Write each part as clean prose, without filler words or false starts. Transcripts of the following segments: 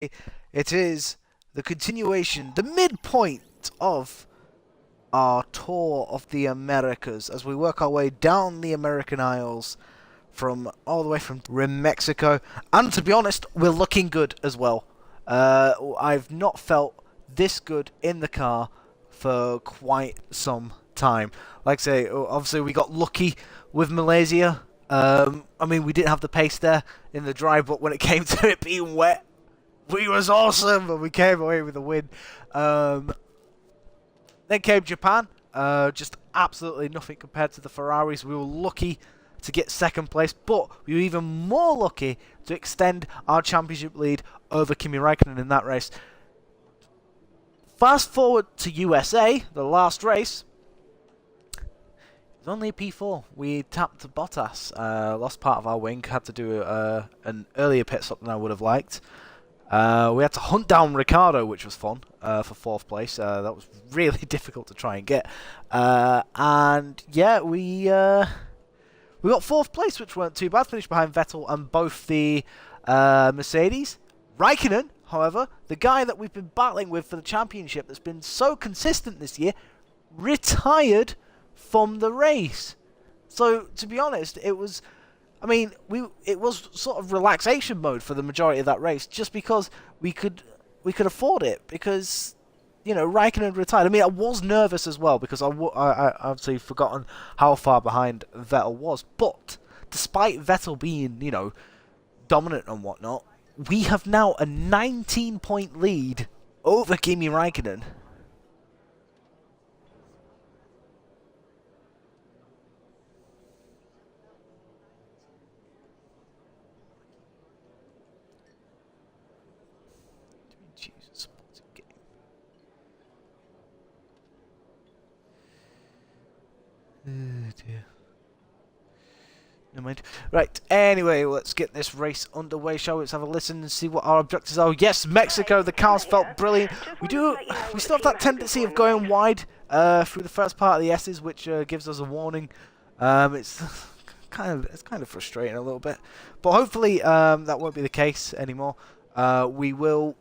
It is the continuation, the midpoint of our tour of the Americas as we work our way down the American Isles from all the way from Mexico. And to be honest, we're looking good as well. I've not felt this good in the car for quite some time. Like I say, obviously we got lucky with Malaysia. I mean, we didn't have the pace there in the dry, but when it came to it being wet, we was awesome, and we came away with a win. Then came Japan. Just absolutely nothing compared to the Ferraris. We were lucky to get second place, but we were even more lucky to extend our championship lead over Kimi Räikkönen in that race. Fast forward to USA, the last race. It was only a P4. We tapped Bottas, lost part of our wing, had to do an earlier pit stop than I would have liked. We had to hunt down Ricciardo, which was fun, for fourth place. That was really difficult to try and get. And yeah, we got fourth place, which weren't too bad. Finished behind Vettel and both the Mercedes. Raikkonen, however, the guy that we've been battling with for the championship that's been so consistent this year, retired from the race. So, to be honest, it was... I mean, it was sort of relaxation mode for the majority of that race, just because we could afford it, because, you know, Raikkonen retired. I mean, I was nervous as well, because I obviously forgotten how far behind Vettel was. But despite Vettel being, you know, dominant and whatnot, we have now a 19-point lead over Kimi Räikkönen. Oh dear. Never mind. Right, anyway, let's get this race underway, shall we? Let's have a listen and see what our objectives are. Yes, Mexico, the cars felt brilliant. We still have that tendency of going wide through the first part of the S's, which gives us a warning. It's kind of frustrating a little bit. But hopefully that won't be the case anymore. We will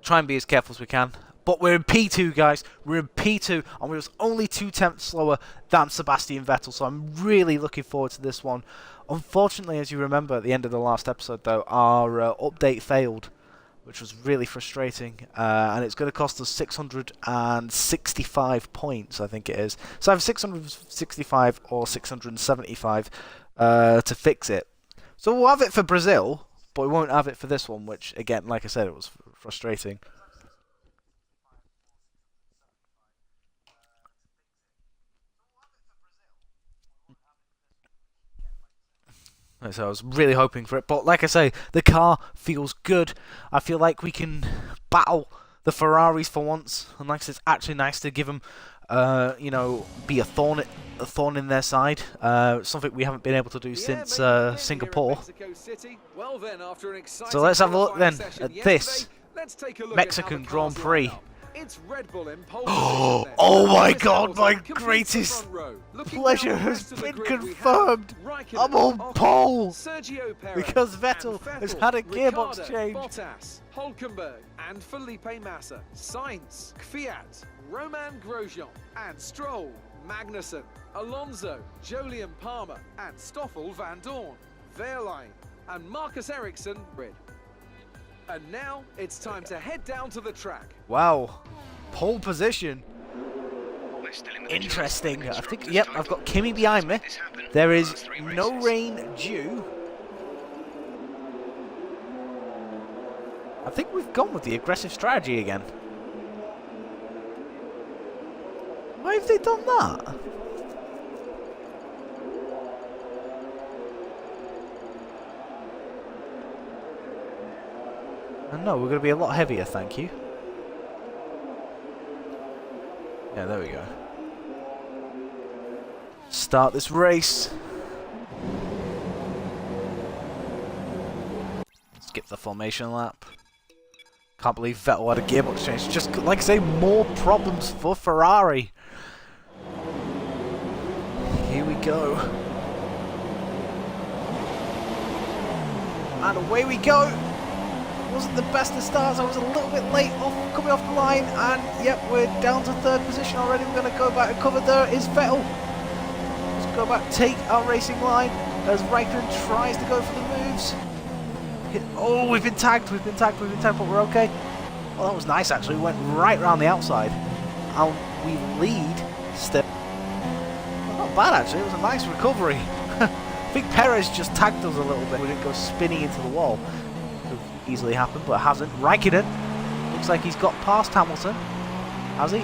try and be as careful as we can. But we're in P2, guys. We're in P2, and we was only 2/10 slower than Sebastian Vettel, so I'm really looking forward to this one. Unfortunately, as you remember at the end of the last episode, though, our update failed, which was really frustrating, and it's going to cost us 665 points, I think it is. So I have 665 or 675 to fix it. So we'll have it for Brazil, but we won't have it for this one, which, again, like I said, it was frustrating. So I was really hoping for it, but like I say, the car feels good. I feel like we can battle the Ferraris for once, and like I said, it's actually nice to give them, you know, be a thorn in their side. Something we haven't been able to do since Singapore. Well then, so let's have a look then at this Mexican Grand Prix. It's Red Bull in pole oh my god, my greatest pleasure has been confirmed. I'm on pole because Vettel has had a gearbox change. Bottas, Hülkenberg and Felipe Massa, Sainz, F.I.A, Romain Grosjean and Stroll, Magnussen, Alonso, Jolyon Palmer and Stoffel van Dorn, Wehrlein and Marcus Ericsson. And now it's time to head down to the track. Wow, pole position. Interesting. I think, yep, I've got Kimi behind me. There is no rain due. I think we've gone with the aggressive strategy again. Why have they done that? No, we're going to be a lot heavier, thank you. Yeah, there we go. Start this race. Skip the formation lap. Can't believe Vettel had a gearbox change. Just, like I say, more problems for Ferrari. Here we go. And away we go. wasn't the best of starts. I was a little bit late coming off the line, and yep, we're down to third position already. We're going to go back and cover. There is Vettel. Let's go back, take our racing line as Raikkonen tries to go for the moves. Oh, we've been tagged, but we're okay. Well, that was nice actually. We went right round the outside, and we lead still. Not bad actually. It was a nice recovery. I think Perez just tagged us a little bit. We didn't go spinning into the wall. Could easily happen, but it hasn't. Raikkonen looks like he's got past Hamilton. Has he?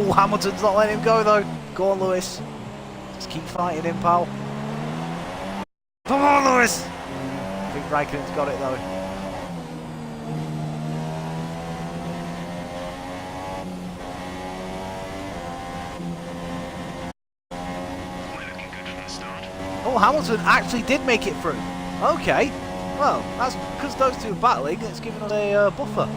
Oh, Hamilton's not letting him go though. Go on, Lewis. Just keep fighting him, pal. Come on, Lewis. I think Raikkonen's got it though. Oh, Hamilton actually did make it through. Okay. Well, that's because those two are battling. It's given us a buffer.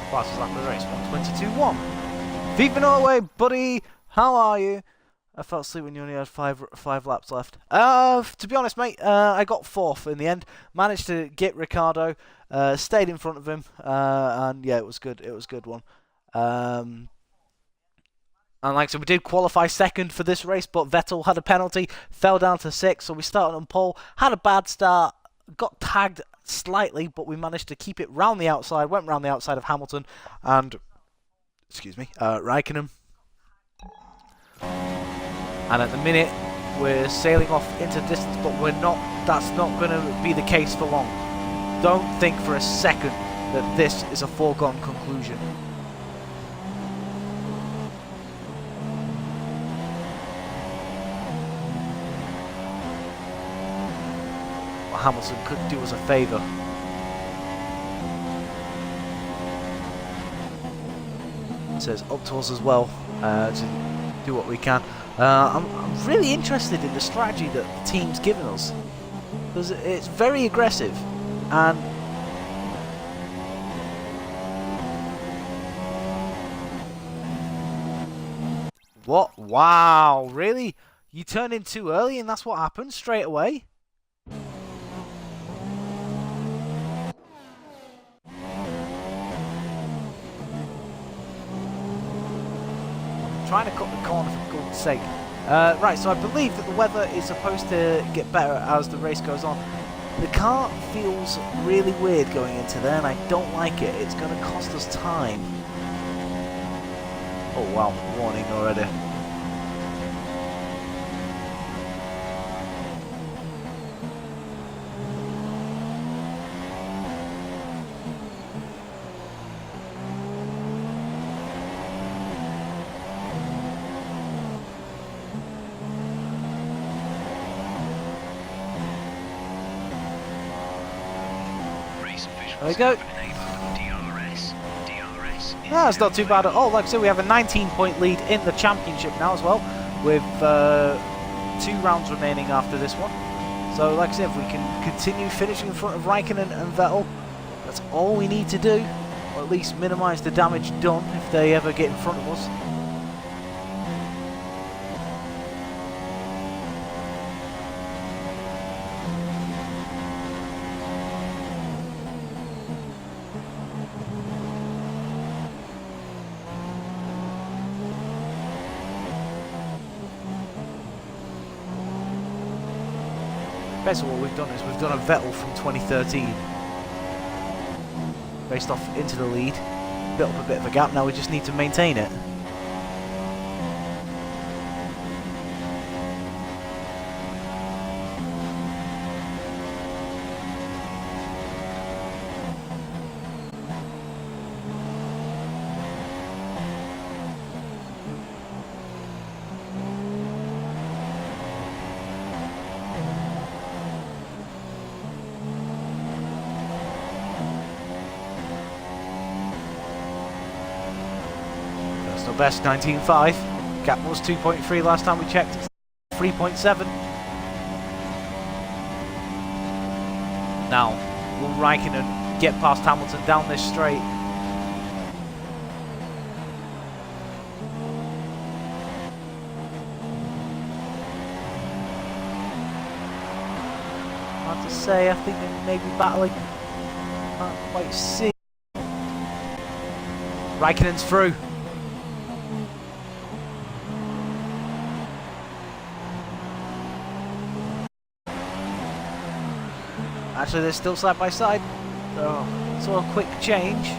Fastest lap of the race, 1:22.1. Viva Norway, buddy. How are you? I fell asleep when you only had five laps left. To be honest, mate, I got fourth in the end. Managed to get Ricciardo, stayed in front of him, and yeah, it was good. It was a good one. And like I said, we did qualify second for this race, but Vettel had a penalty, fell down to 6th, so we started on pole. Had a bad start, got tagged slightly, but we managed to keep it round the outside. Went round the outside of Hamilton and, Raikkonen. And at the minute, we're sailing off into distance, but we're not. That's not going to be the case for long. Don't think for a second that this is a foregone conclusion. Well, Hamilton could do us a favour. It says up to us as well to do what we can. I'm really interested in the strategy that the team's given us, because it's very aggressive, and what? Wow, really? You turned in too early and that's what happened straight away? Trying to cut the corner for God's sake. Right, so I believe that the weather is supposed to get better as the race goes on. The car feels really weird going into there, and I don't like it. It's going to cost us time. Oh wow, warning already. There we go. Yeah, it's not too bad at all. Like I said, we have a 19-point lead in the championship now as well, with 2 rounds remaining after this one. So, like I said, if we can continue finishing in front of Raikkonen and Vettel, that's all we need to do, or at least minimise the damage done if they ever get in front of us. Basically what we've done is we've done a Vettel from 2013. Raced off into the lead, built up a bit of a gap, now we just need to maintain it. Best 19.5. Gap was 2.3 last time we checked. 3.7. Now, Will Raikkonen get past Hamilton down this straight? Hard to say. I think they may be battling. Can't quite see. Raikkonen's through. Actually, they're still side by side. So, sort of quick change.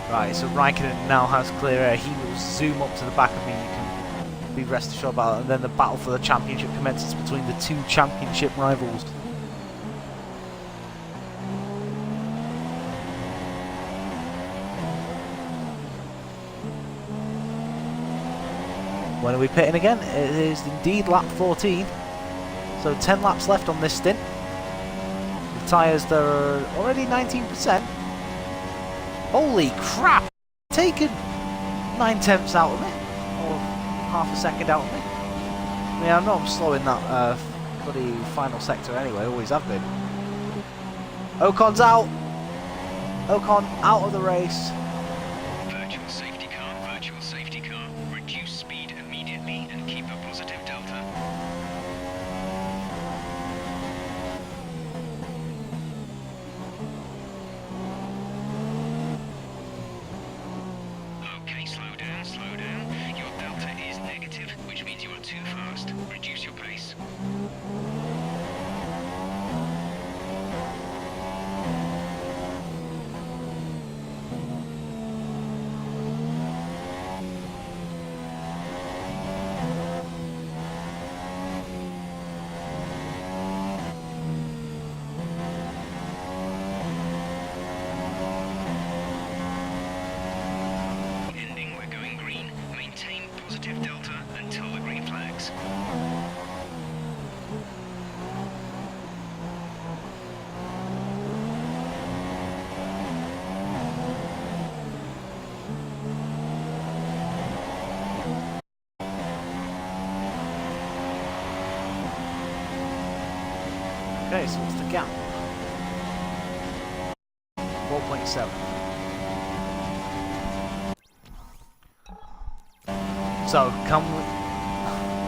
Right, so Raikkonen now has clear air. He will zoom up to the back of me. You can be rest assured about it. And then the battle for the championship commences between the two championship rivals. When are we pitting again? It is indeed lap 14. So 10 laps left on this stint. The tyres, they're already 19%. Holy crap! Taken 9/10 out of me. Or half a second out of me. I mean, I know I'm slow in that bloody final sector anyway, always have been. Ocon's out! Ocon out of the race. Virtual safety car. Reduce speed immediately and keep a positive delta. Okay, slow down. Your delta is negative, which means you are too fast. Reduce your pace. Delta until the green flags. Okay, so what's the gap? 4.7. So come,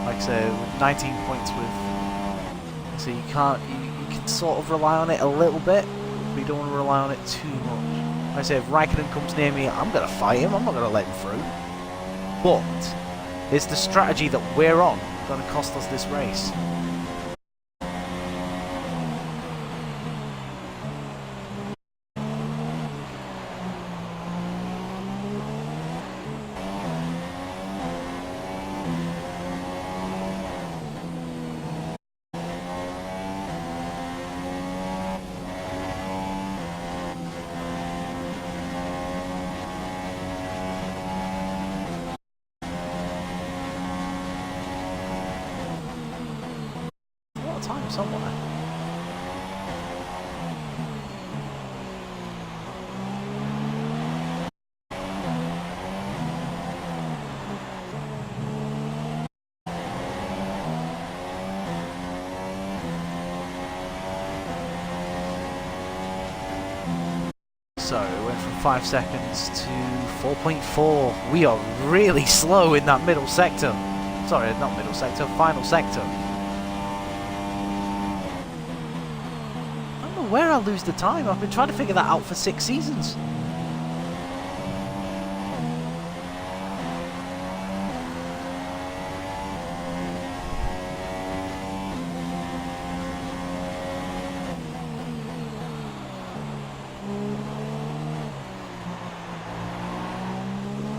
like I said, with 19 points with, so you can't, you can sort of rely on it a little bit, but you don't want to rely on it too much. Like I say, if Raikkonen comes near me, I'm going to fight him, I'm not going to let him through. But, it's the strategy that we're on going to cost us this race. Time somewhere. So we went from 5 seconds to 4.4. We are really slow in that middle sector. Sorry, not middle sector, final sector. Where I lose the time? I've been trying to figure that out for 6 seasons.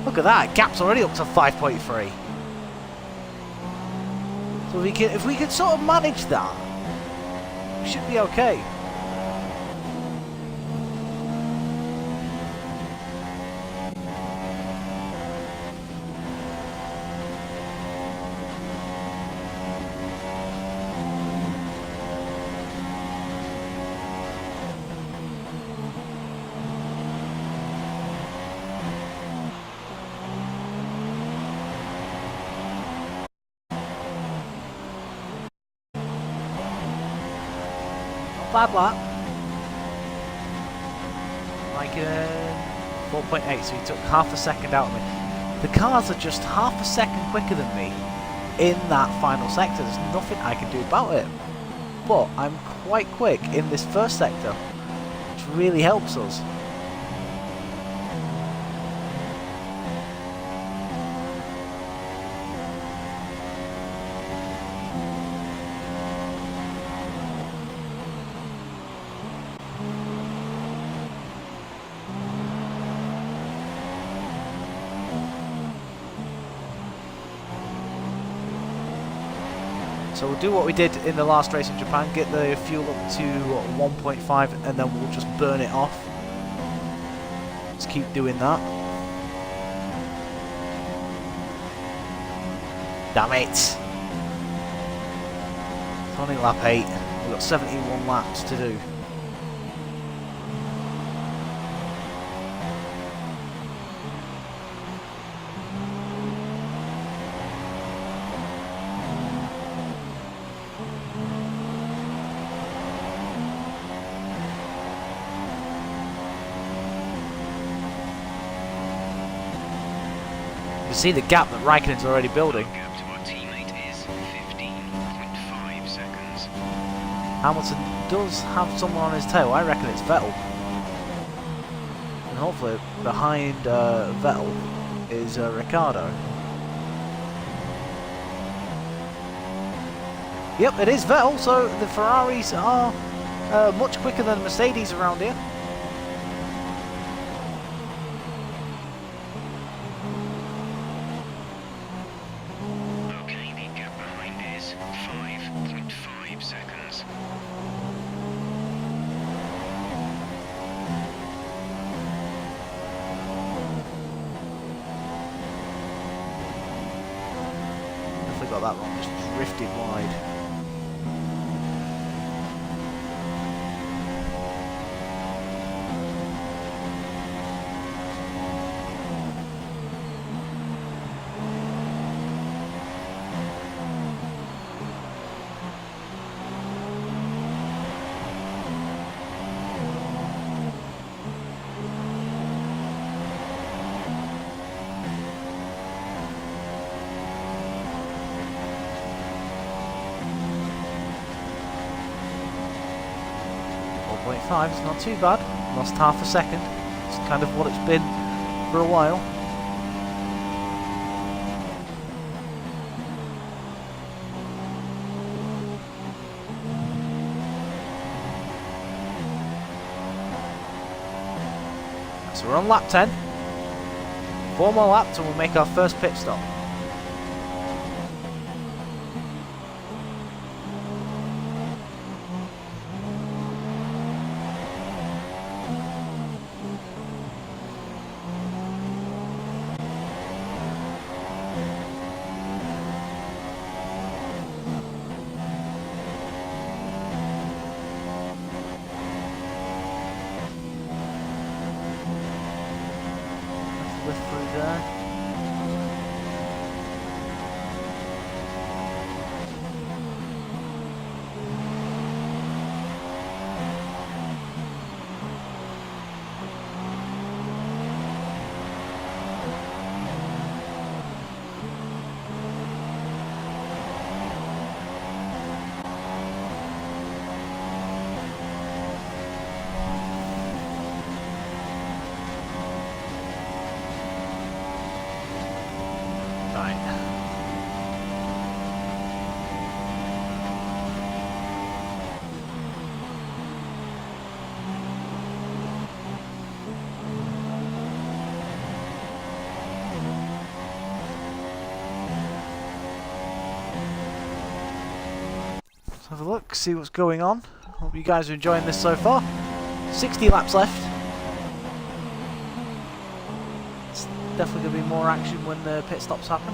Look at that, gap's already up to 5.3. So if we can sort of manage that, we should be okay. bad lap. Like 4.8, so he took half a second out of me. The cars are just half a second quicker than me in that final sector. There's nothing I can do about it. But I'm quite quick in this first sector, which really helps us. So we'll do what we did in the last race in Japan, get the fuel up to 1.5 and then we'll just burn it off. Just keep doing that. Damn it! It's only lap 8, we've got 71 laps to do. You see the gap that Raikkonen's already building. Gap to our teammate is 15.5 seconds. Hamilton does have someone on his tail. I reckon it's Vettel. And hopefully behind Vettel is Ricciardo. Yep, it is Vettel, so the Ferraris are much quicker than Mercedes around here. Okay, the gap behind is 5.5 seconds. Definitely got that wrong, just drifted wide. It's not too bad. Lost half a second. It's kind of what it's been for a while. So we're on lap 10. 4 more laps and we'll make our first pit stop. Through there. Have a look, see what's going on. Hope you guys are enjoying this so far. 60 laps left. It's definitely going to be more action when the pit stops happen.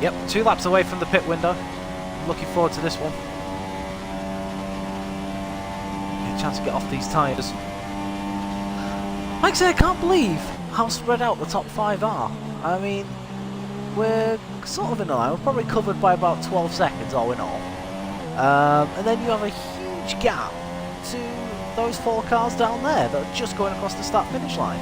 Yep, 2 laps away from the pit window. Looking forward to this one. Get a chance to get off these tyres. Like I say, I can't believe how spread out the top 5 are. I mean, we're sort of in a line. We're probably covered by about 12 seconds all in all. And then you have a huge gap to those 4 cars down there that are just going across the start-finish line.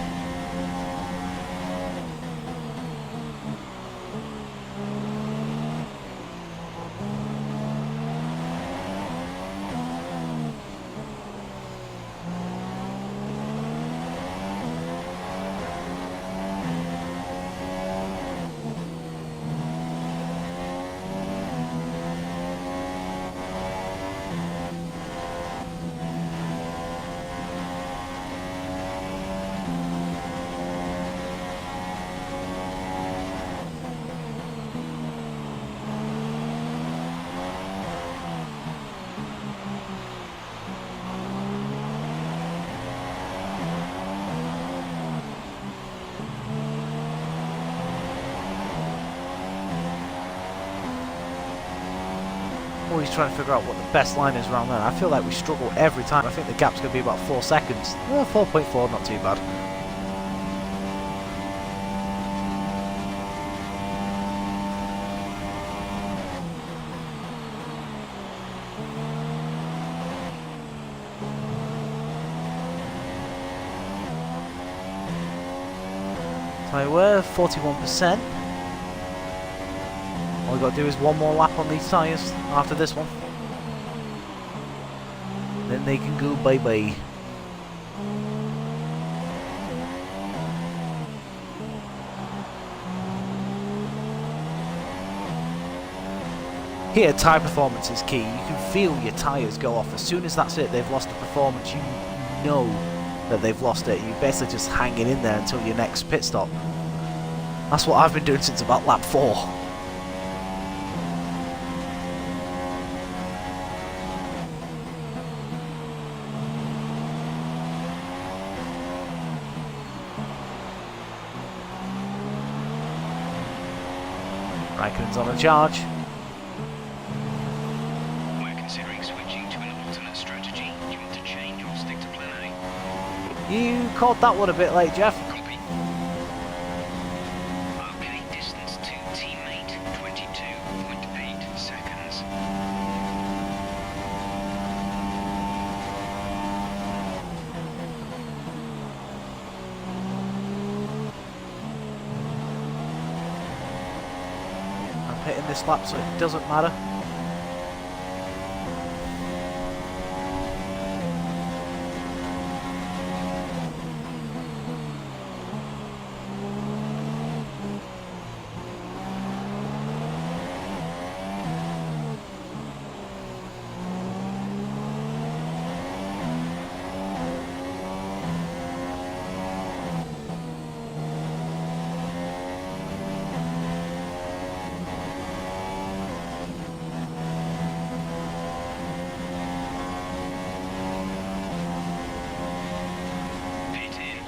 Always trying to figure out what the best line is around there. I feel like we struggle every time. I think the gap's going to be about 4 seconds. 4.4, not too bad. So we're 41%. All we've got to do is one more lap on these tyres after this one. Then they can go bye-bye. Here, tyre performance is key. You can feel your tyres go off. As soon as that's it, they've lost the performance. You know that they've lost it. You're basically just hanging in there until your next pit stop. That's what I've been doing since about lap 4. Raikkonen's on a charge. We're considering switching to an alternate strategy. Do you want to change or stick to plan A? You caught that one a bit late, Jeff. Copy. Okay, distance to teammate, 22.8 seconds. I'm hitting this lap, so it doesn't matter. Pit in.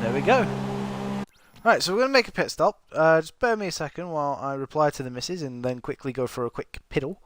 There we go. Right, so we're going to make a pit stop. Just bear me a second while I reply to the missus and then quickly go for a quick piddle.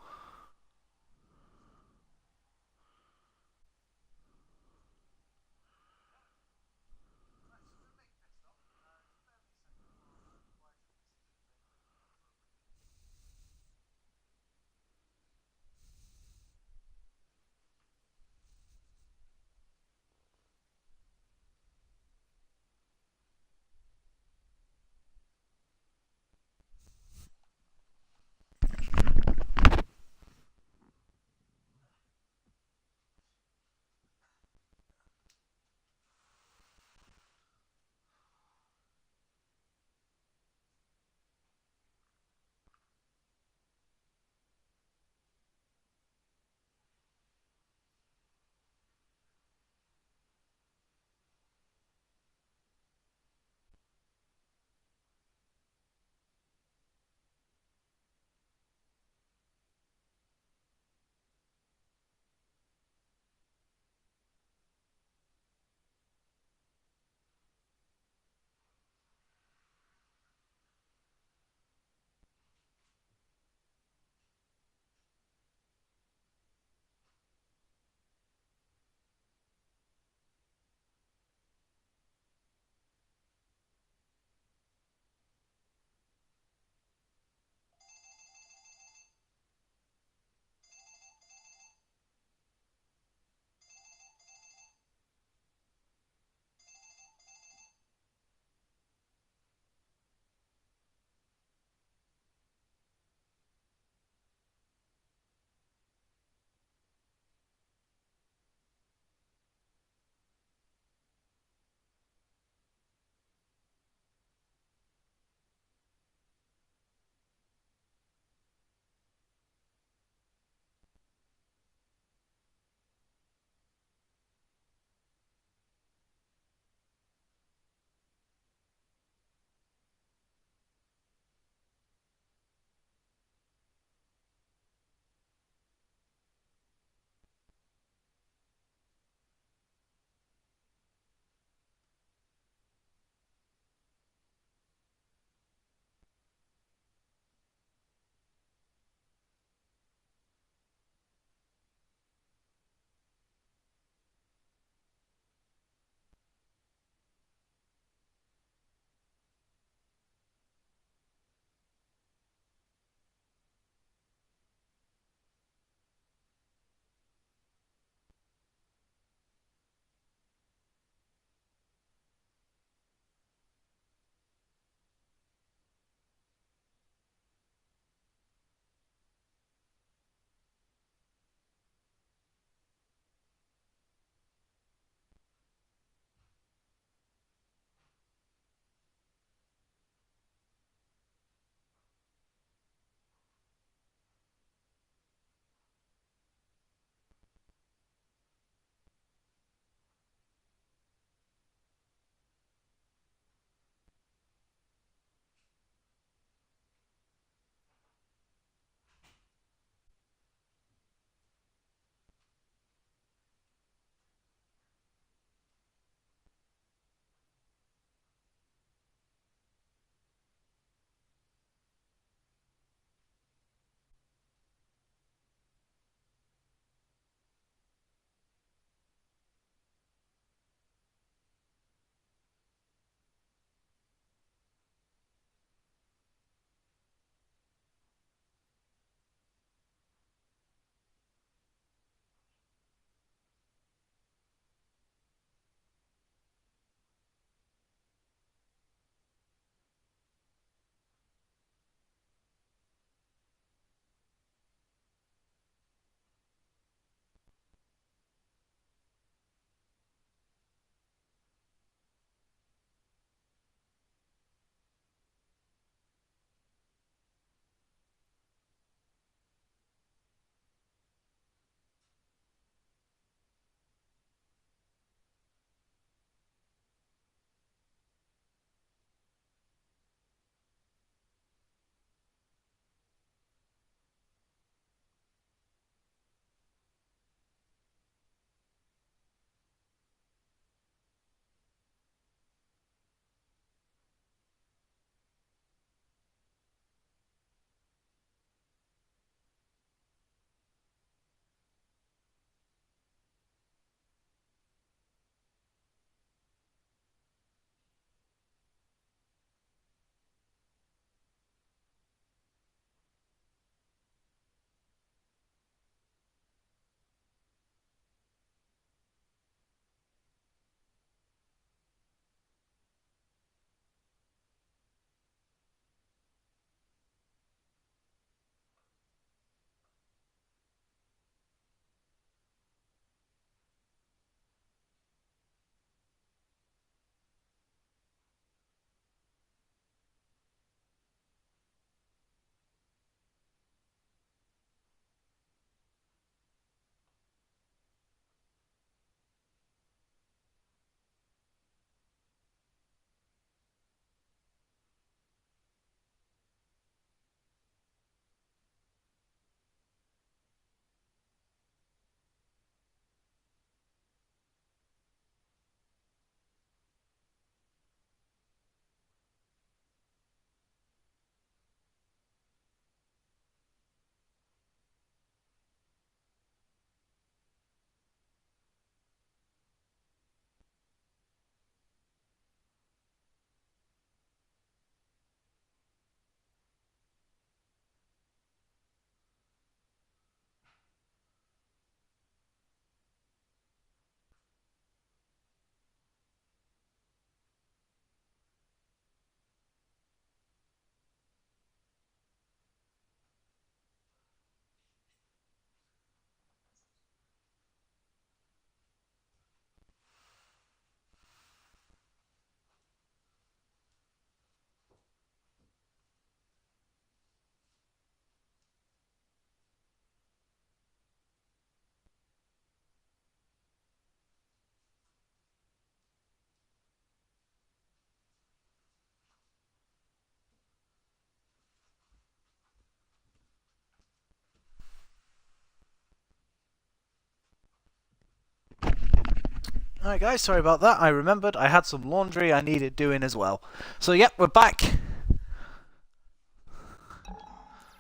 Alright guys, sorry about that. I remembered I had some laundry I needed doing as well. So yep, we're back.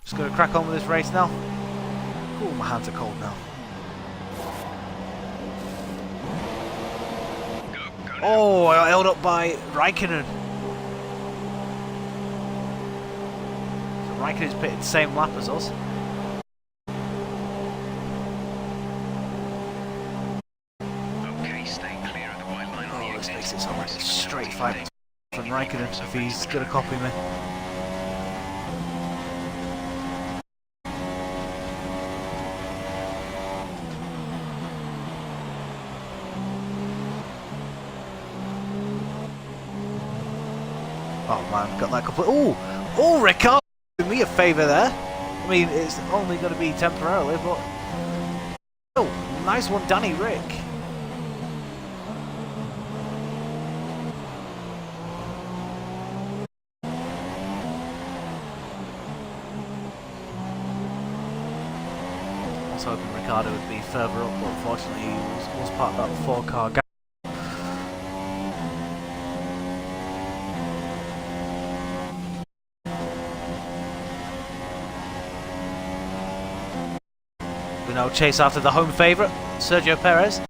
Just gonna crack on with this race now. Ooh, my hands are cold now. Oh, I got held up by Raikkonen. So Raikkonen's pitted the same lap as us. Okay, stay clear of the white line on the Oh, this exit. makes it sound like a straight fight from Raikkonen if he's gonna copy me. Oh man, got that complete. Oh, Ricardo did me a favour there. I mean, it's only going to be temporarily, but oh, nice one, Danny Rick. I was hoping Ricardo would be further up, but unfortunately he was part of that 4-car gap. We now chase after the home favourite, Sergio Perez.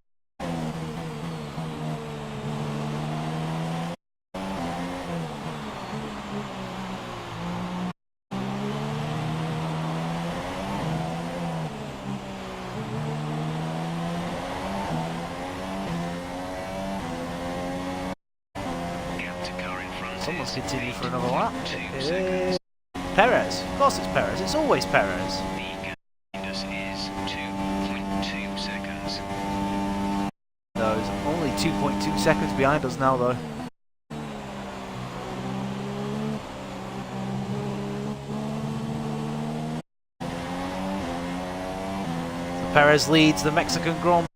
Someone's continued for another lap. It is Perez. Of course it's Perez. It's always Perez. Is 2.2 seconds. No, he's only 2.2 seconds behind us now, though. So Perez leads the Mexican Grand Prix.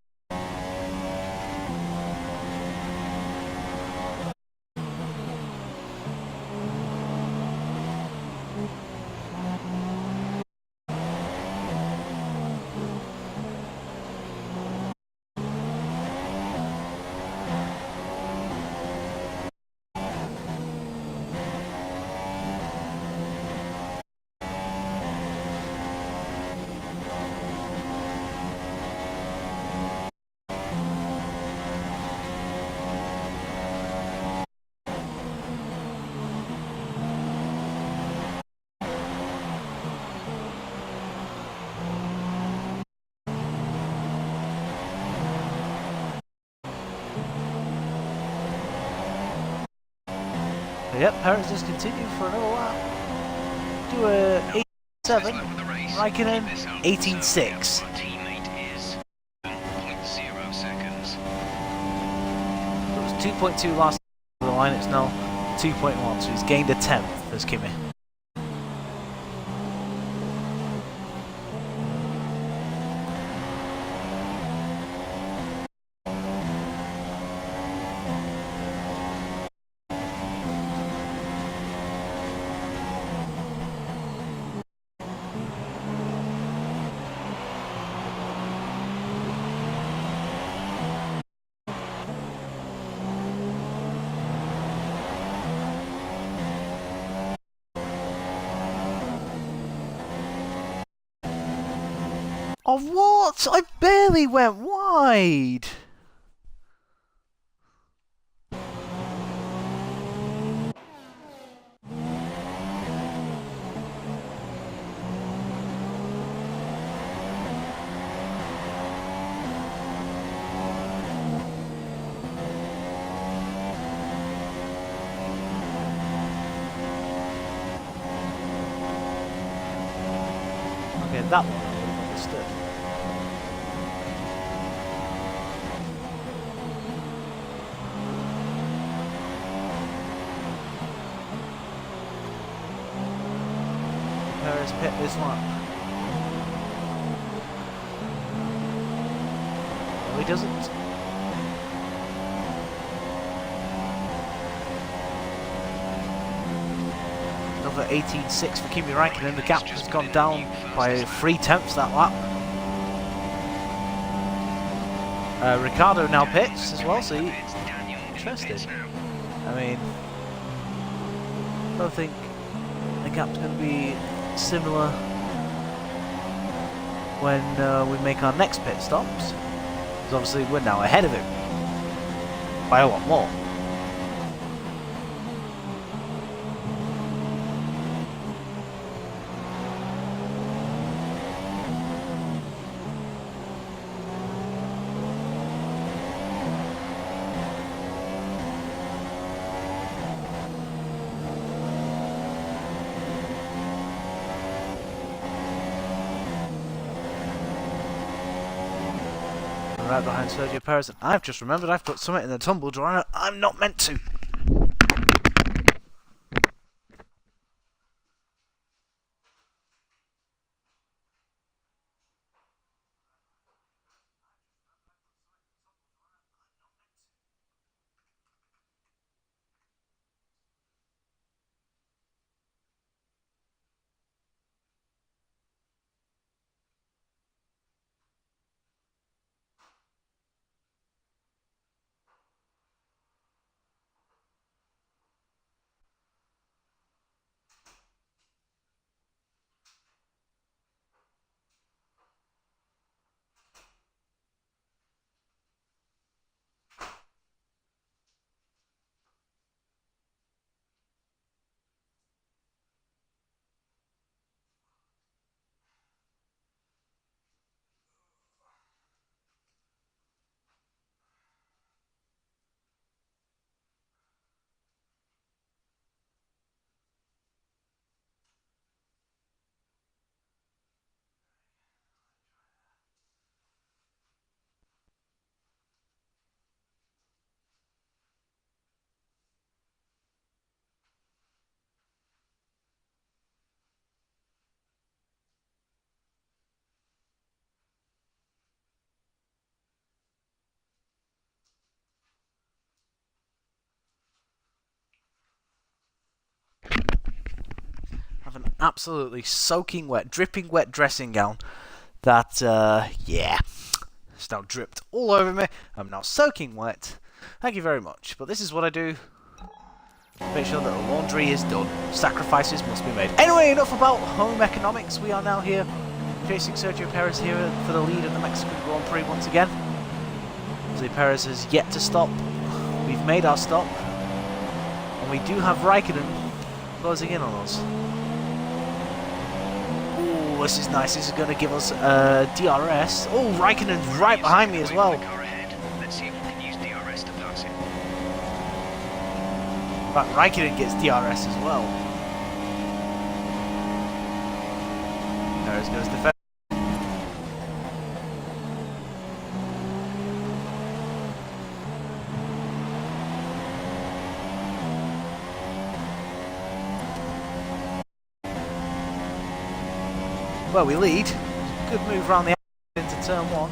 Yep, Perez just continued for another lap. Do a 8.7, Raikkonen 18.6. Our teammate is 0.0 seconds. It was 2.2 last the line, it's now 2.1, so he's gained a 10th as Kimi. Oh, what? I barely went wide! Okay, that one I would have understood. Perez pit this lap. No, he doesn't. Another 18.6 for Kimi Raikkonen. The gap has gone down by 3/10 that lap. Ricardo now pits as well, so interesting. I mean, I don't think the gap's going to be similar when we make our next pit stops, because obviously we're now ahead of him by a lot more. Right behind Sergio Perez, and I've just remembered I've put something in the tumble dryer I'm not meant to. An absolutely soaking wet, dripping wet dressing gown that, yeah, it's now dripped all over me. I'm now soaking wet. Thank you very much. But this is what I do. Make sure that the laundry is done. Sacrifices must be made. Anyway, enough about home economics. We are now here chasing Sergio Perez here for the lead in the Mexican Grand Prix once again. Sergio Perez has yet to stop. We've made our stop. And we do have Raikkonen closing in on us. Oh, this is nice. This is going to give us DRS. Oh, Raikkonen's right behind me as well. Let's see if we can use DRS to pass him. In fact, Raikkonen gets DRS as well. There goes the defense. Well, we lead. Good move around the into turn one.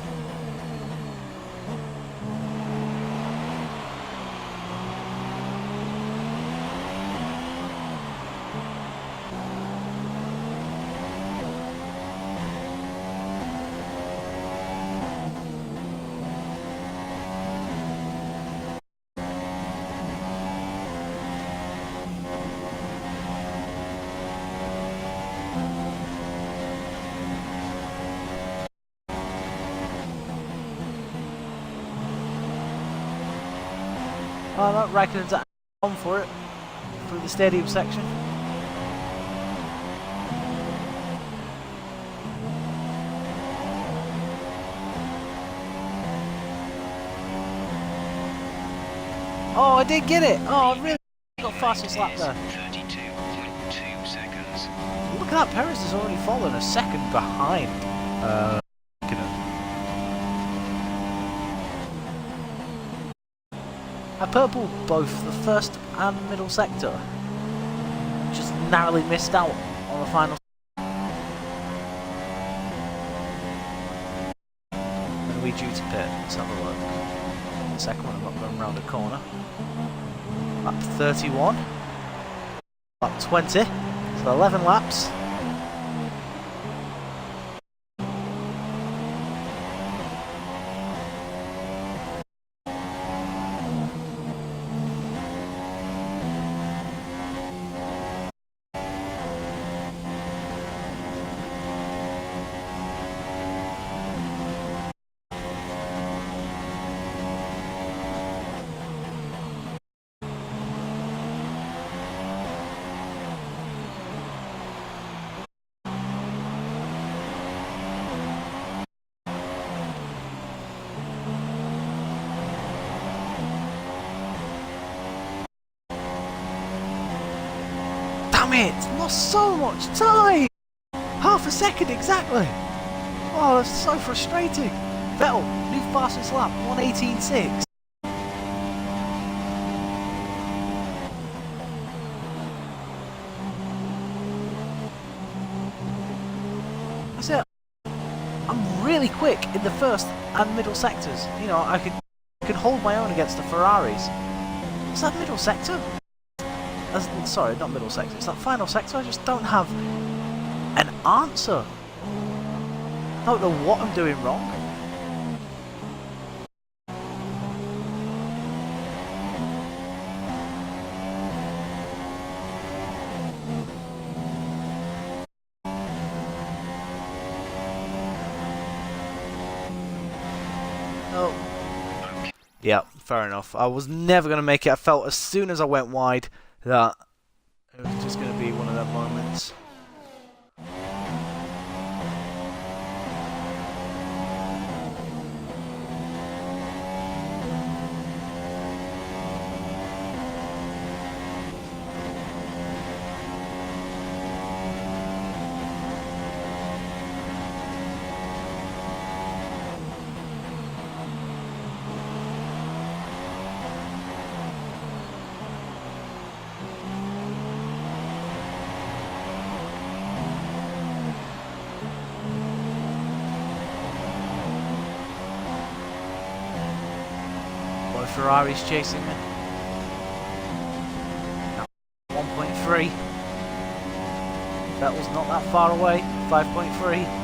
Oh, that Raikkonen's on for it through the stadium section. Oh, I did get it! Oh, I really got fastest lap there. 32.2 seconds. Look at that, Perez has already fallen a second behind. I purple both the first and middle sector. Just narrowly missed out on the final. And we due to pit. Let's have a look. The second one, I'm not going round a corner. Lap 31. Lap 20. So 11 laps. it! Lost so much time! Half a second exactly! Oh, that's so frustrating. Vettel, new fastest lap, 1:18.6. That's it. I'm really quick in the first and middle sectors. You know, I could hold my own against the Ferraris. Is that middle sector? Sorry, not middle sector. It's that final sector. I just don't have an answer. I don't know what I'm doing wrong. Oh. Yeah, fair enough. I was never going to make it. I felt as soon as I went wide that it was just going to be one of them moments. Ferrari's chasing me. 1.3. Vettel's not that far away. 5.3.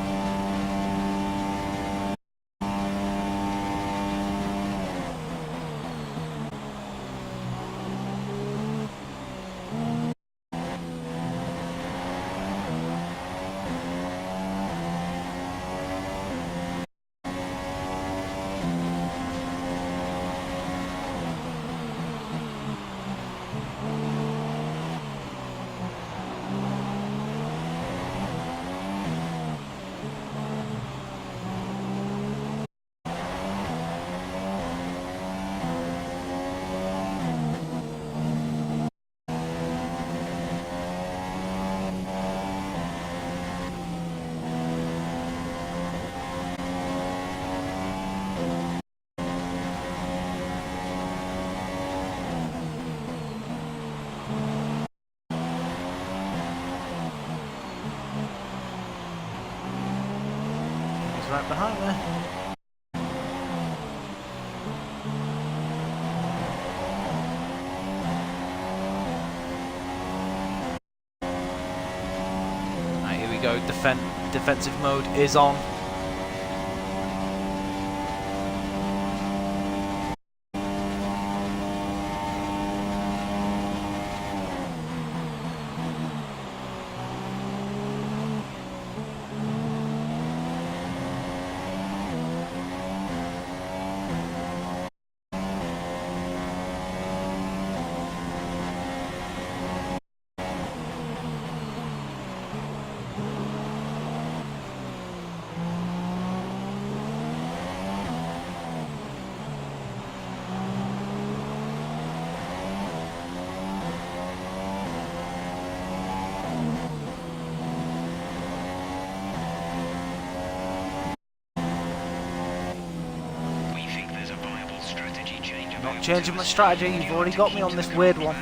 Right behind me. Right, here we go. Defensive mode is on. Not changing my strategy, you've already got me on this weird one.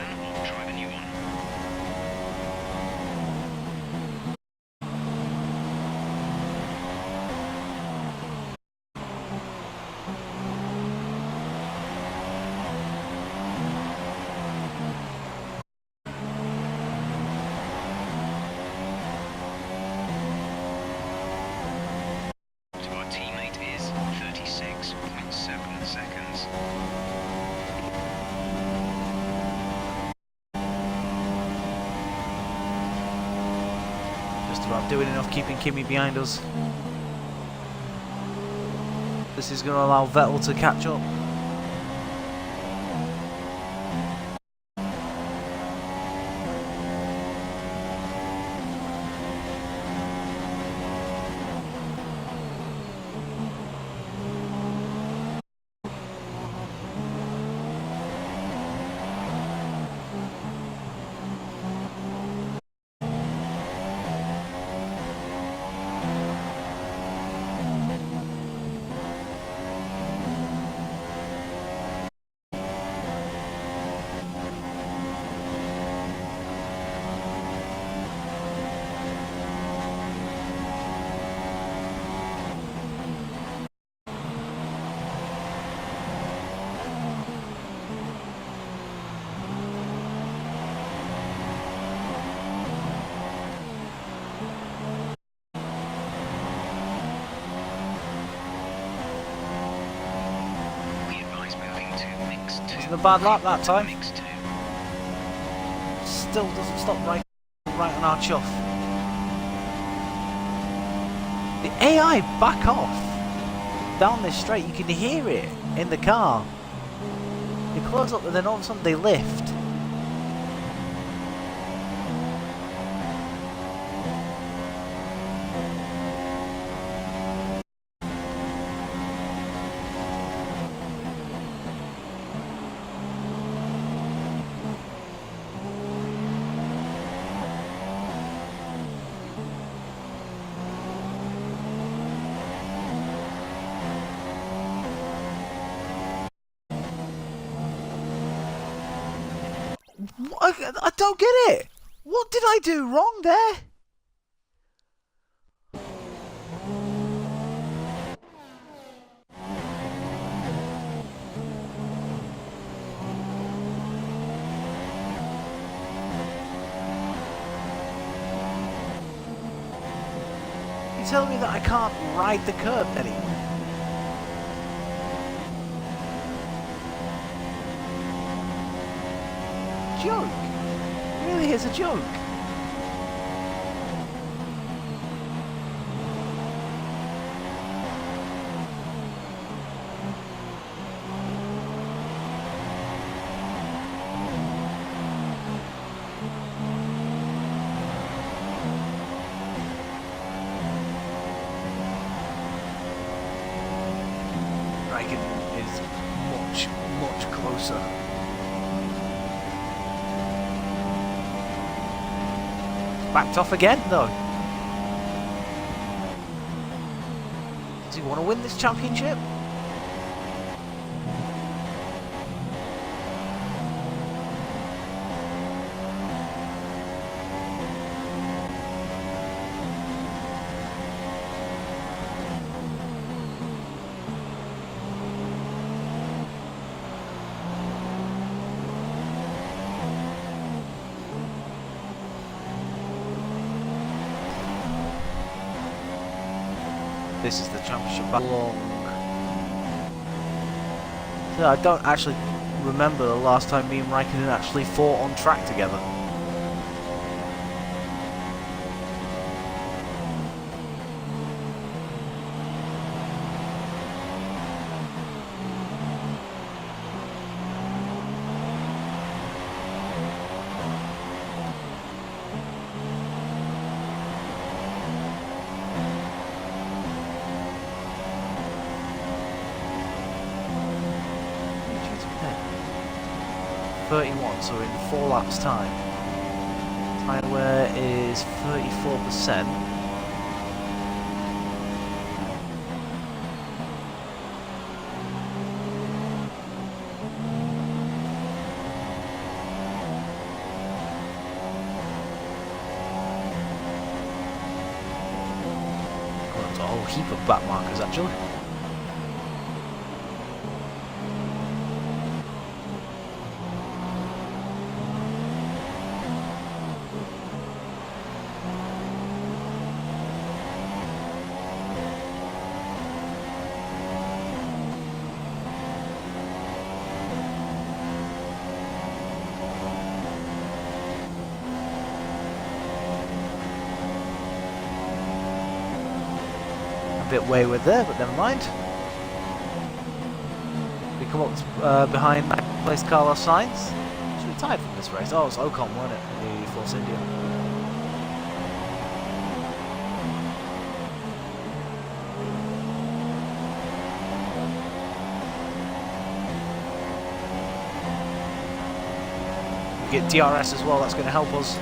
To our teammate is 36.7 seconds. Just about doing enough keeping Kimi behind us. This is going to allow Vettel to catch up. Wasn't a bad lap that time. Mix 2. Still doesn't stop right on our chuff. The AI back off down this straight. You can hear it in the car. They close up and then all of a sudden they lift. I don't get it. What did I do wrong there? You telling me that I can't ride the curb anymore? Joke. It really is a joke. Reagan is much closer. Backed off again, though. Does he want to win this championship? This is the championship battle. So I don't actually remember the last time me and Raikkonen actually fought on track together. So in 4 laps time, tyre wear is 34%. Got a whole heap of back markers actually. Bit wayward there, but never mind. We come up behind placed Carlos Sainz. He's retired from this race. Oh, it was Ocon, wasn't it? The Force India. We get DRS as well, that's going to help us.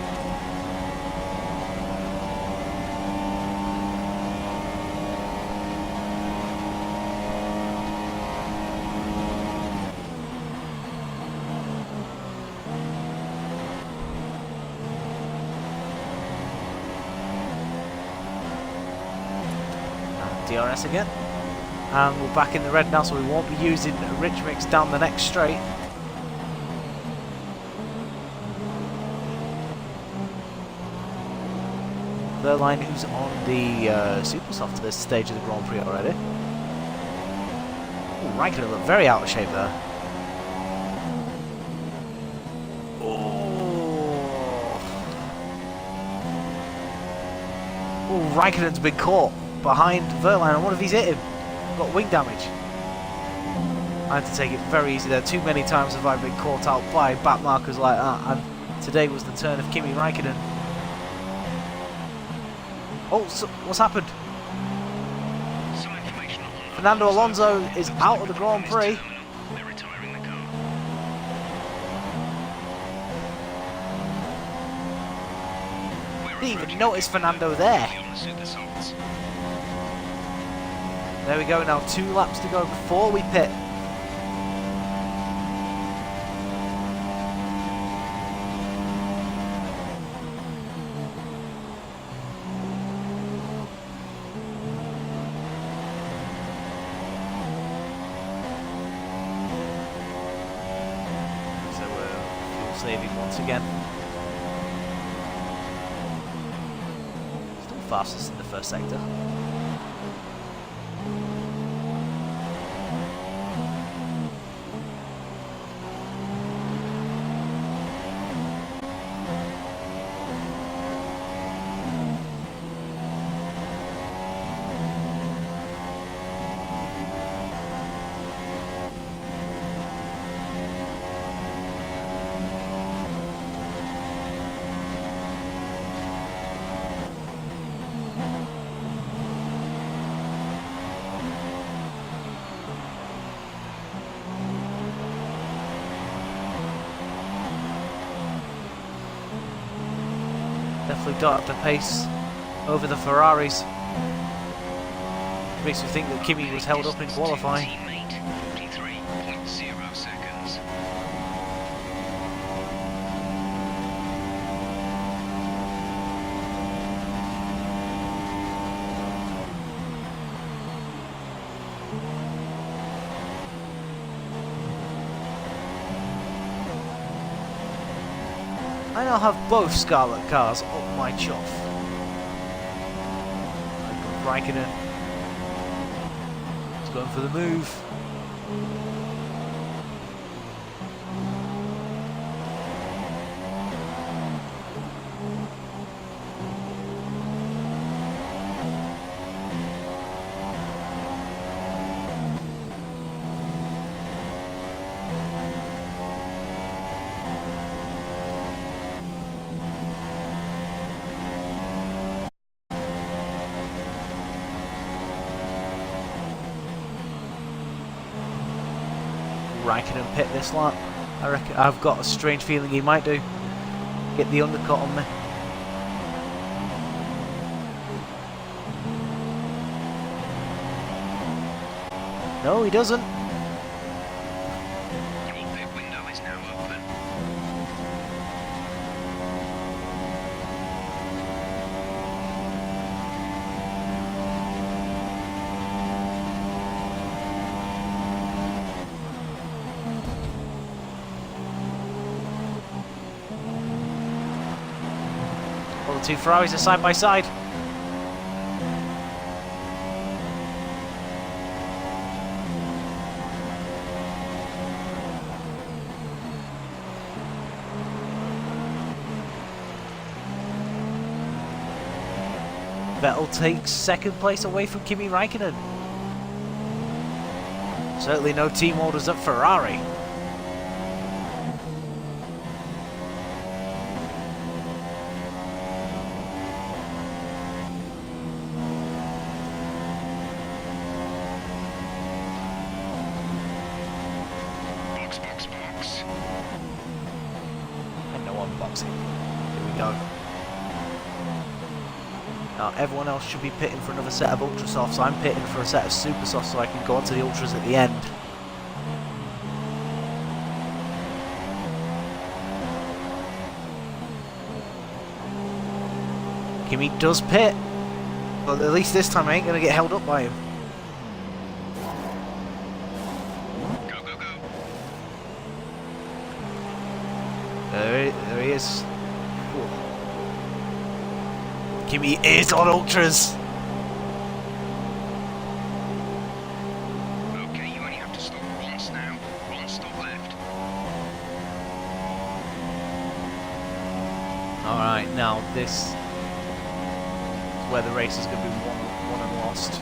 DRS again, and we're back in the red now, so we won't be using rich mix down the next straight. Third line, who's on the super soft to this stage of the Grand Prix already. Ooh, Raikkonen looked very out of shape there. Oh, Raikkonen's been caught behind Verline. I wonder if he's hit him. Got wing damage. I had to take it very easy there. Too many times have I been caught out by back markers like that, and today was the turn of Kimi Raikkonen. Oh, so what's happened? Some information on Fernando Alonso is out of the Grand Prix. They're retiring the car. Didn't even notice Fernando there. There we go, now 2 laps to go before we pit. So we're fuel saving once again. Still fastest in the first sector. Definitely don't have the pace over the Ferraris. Makes me think that Kimi was held up in qualifying. Teammate, 43.0 seconds. I now have both Scarlet cars up my chuff. Raikkonen. He's going for the move. Raikkonen pit this lap. I reckon I've got a strange feeling he might do. Get the undercut on me. No, he doesn't. Your pit window is now open. Well, the 2 Ferraris are side by side. Vettel takes 2nd place away from Kimi Raikkonen. Certainly no team orders at Ferrari. Box. And no unboxing. Here we go. Now everyone else should be pitting for another set of Ultra Softs. I'm pitting for a set of Super Softs so I can go on to the Ultras at the end. Kimi does pit, but at least this time I ain't going to get held up by him. Go, go, go. There he is. Kimi is on Ultras. Okay, you only have to stop once now. One stop left. Alright, now this where the race is going to be won and lost.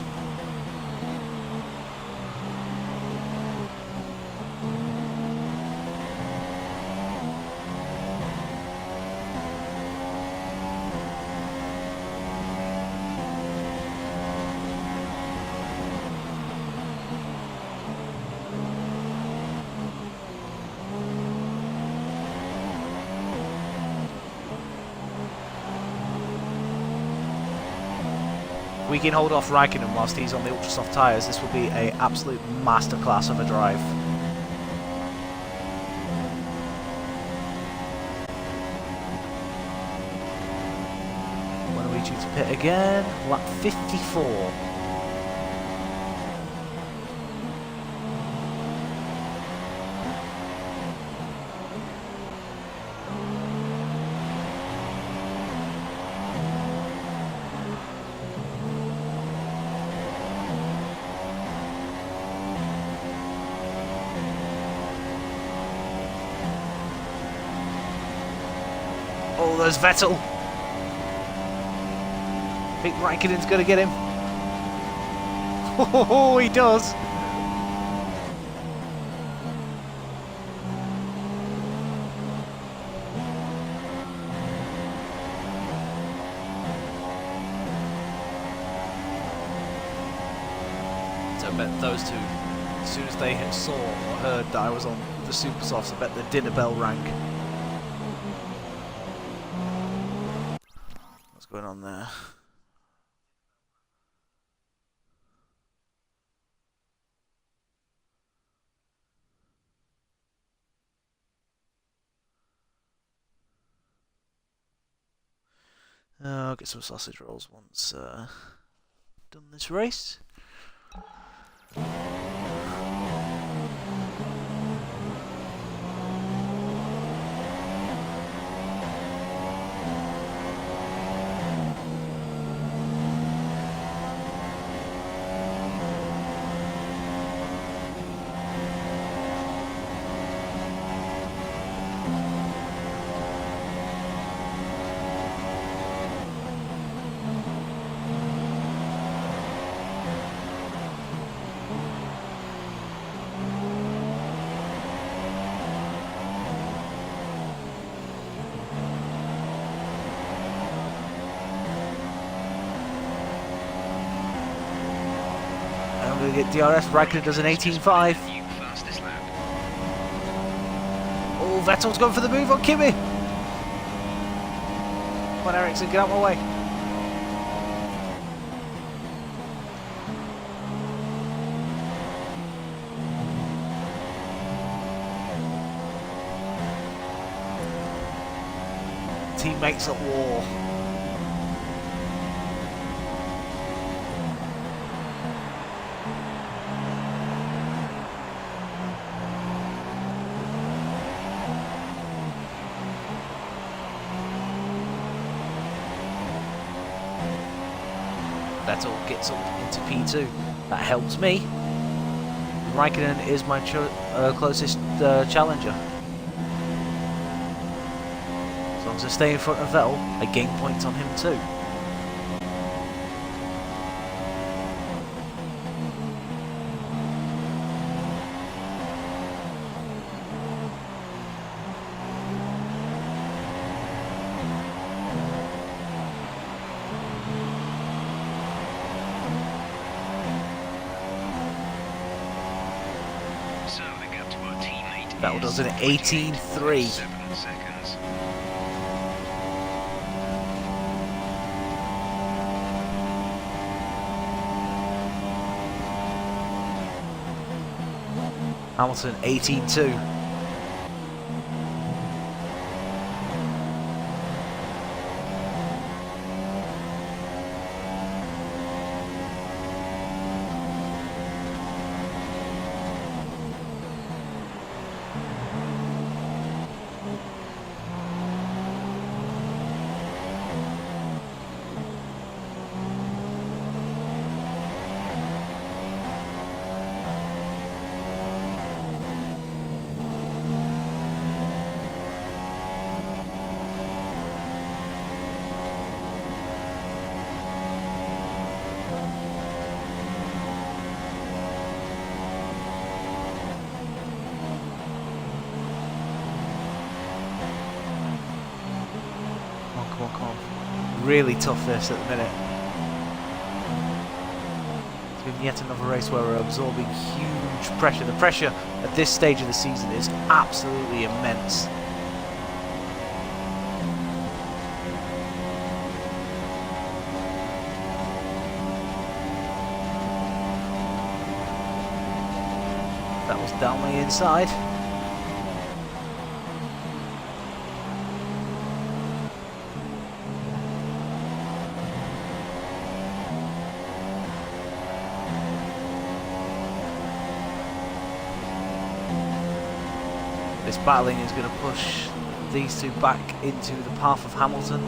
We can hold off Raikkonen whilst he's on the ultra soft tyres. This will be an absolute masterclass of a drive. When are we due to pit again? Lap 54. Oh, there's Vettel. I think Raikkonen's going to get him. Oh, he does. So I bet those two, as soon as they saw or heard that I was on the super softs, I bet the dinner bell rang. What's going on there? I'll get some sausage rolls once done this race. I'm going to get DRS. Raikkonen does an 18.5. Oh, Vettel's going for the move on Kimi. Come on, Ericsson, get out of my way. Teammates at war. Vettel gets up into P2. That helps me. Raikkonen is my closest challenger. As long as I stay in front of Vettel, I gain points on him too. Vettel does an 18.3. Hamilton 18.2. really tough this at the minute. It's been yet another race where we're absorbing huge pressure. The pressure at this stage of the season is absolutely immense. That was down the inside. This battling is going to push these two back into the path of Hamilton.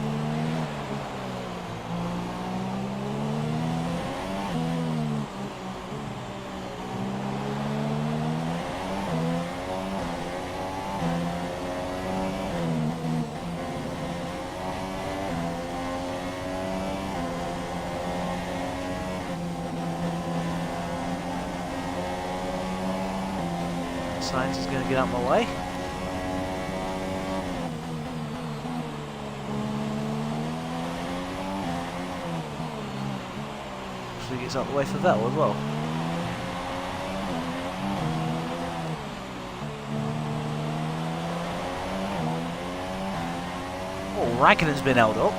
Sainz is going to get out of my way. Actually gets out of the way for Vettel as well. Oh, Raikkonen's been held up.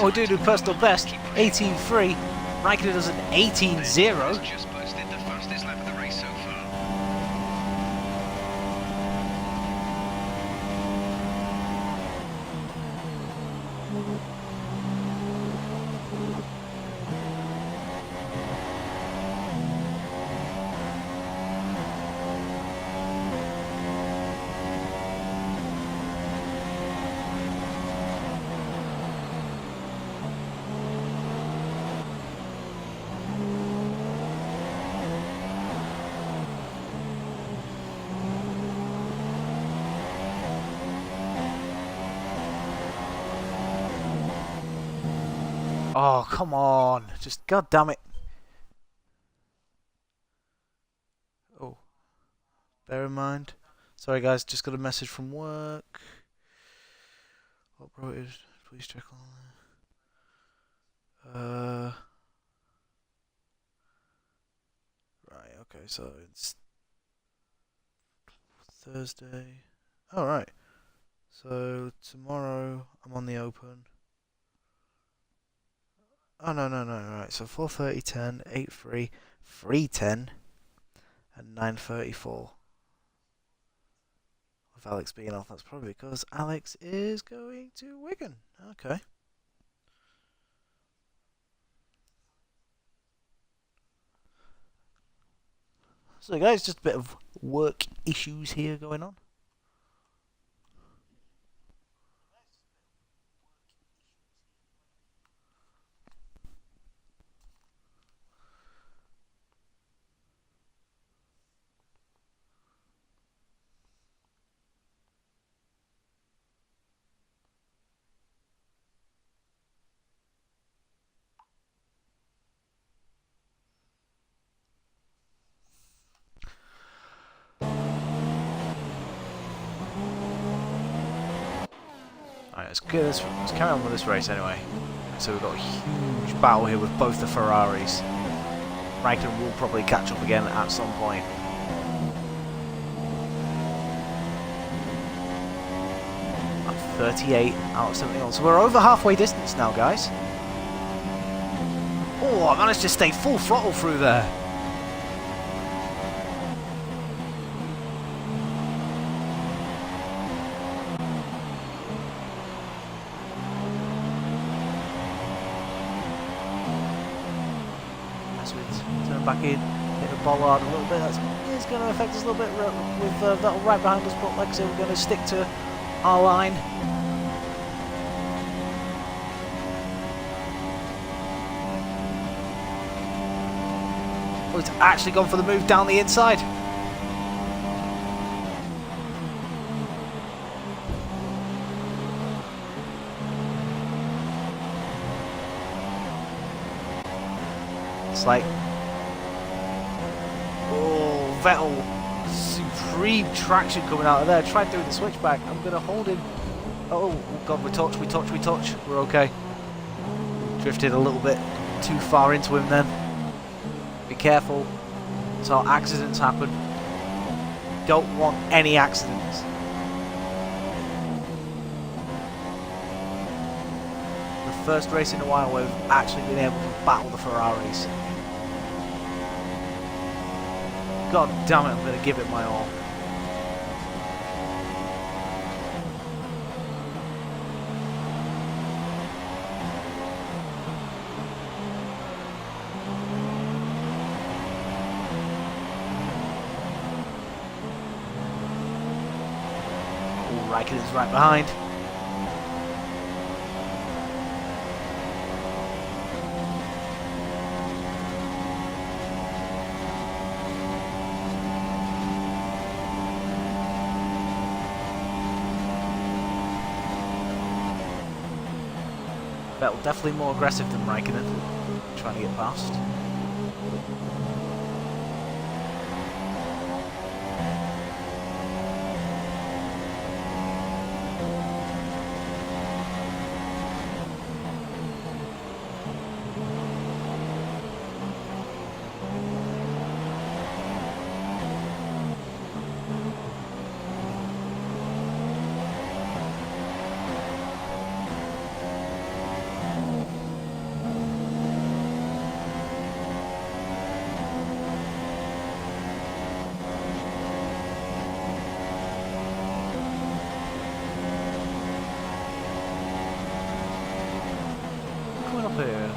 Oh, dude, personal best, 18.3. Raikkonen does an 18.0. Just posted the fastest lap of the race so far. Oh, come on. Just, god damn it. Oh. Bear in mind. Sorry, guys. Just got a message from work. Operated. Please check on right, okay. So, it's Thursday. Alright. So, tomorrow, I'm on the Open. Oh, no. Right, so 4:30, 10, 8:3, 3:10, and 9:34. With Alex being off, that's probably because Alex is going to Wigan. Okay. So, guys, just a bit of work issues here going on. let's carry on with this race anyway. So we've got a huge battle here with both the Ferraris. Raikkonen will probably catch up again at some point. At 38 out of 71. So we're over halfway distance now, guys. Oh, I managed to stay full throttle through there. Turn back in, hit the bollard a little bit. That's going to affect us a little bit with Vettel right behind us, but like I said, we're going to stick to our line. Oh, it's actually gone for the move down the inside. It's like, oh, Vettel, supreme traction coming out of there. Tried doing the switchback. I'm going to hold him. Oh, God, we touch. We're okay. Drifted a little bit too far into him then. Be careful. That's how accidents happen. Don't want any accidents. The first race in a while where we've actually been able to battle the Ferraris. God damn it, I'm going to give it my all. Oh, Raikkonen's right behind. Vettel definitely more aggressive than Raikkonen, trying to get past.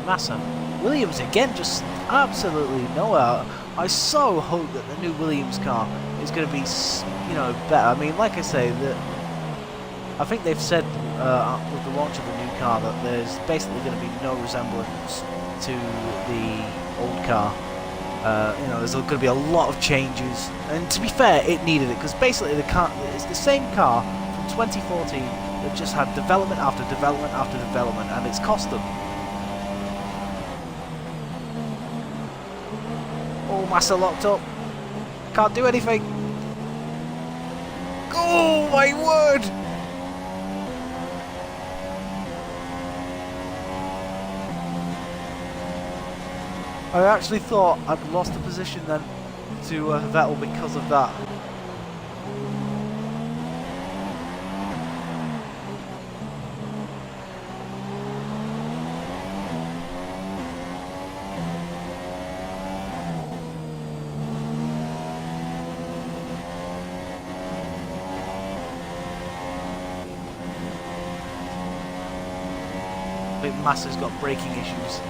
Massa. Williams again, just absolutely nowhere. I so hope that the new Williams car is going to be, you know, better. I mean, like I say, I think they've said with the launch of the new car that there's basically going to be no resemblance to the old car. You know, there's going to be a lot of changes, and to be fair, it needed it because basically the car it's the same car from 2014 that just had development after development after development, and it's cost them. Oh, Massa locked up. Can't do anything. Oh my word! I actually thought I'd lost the position then to Vettel because of that. I think Massa's got braking issues.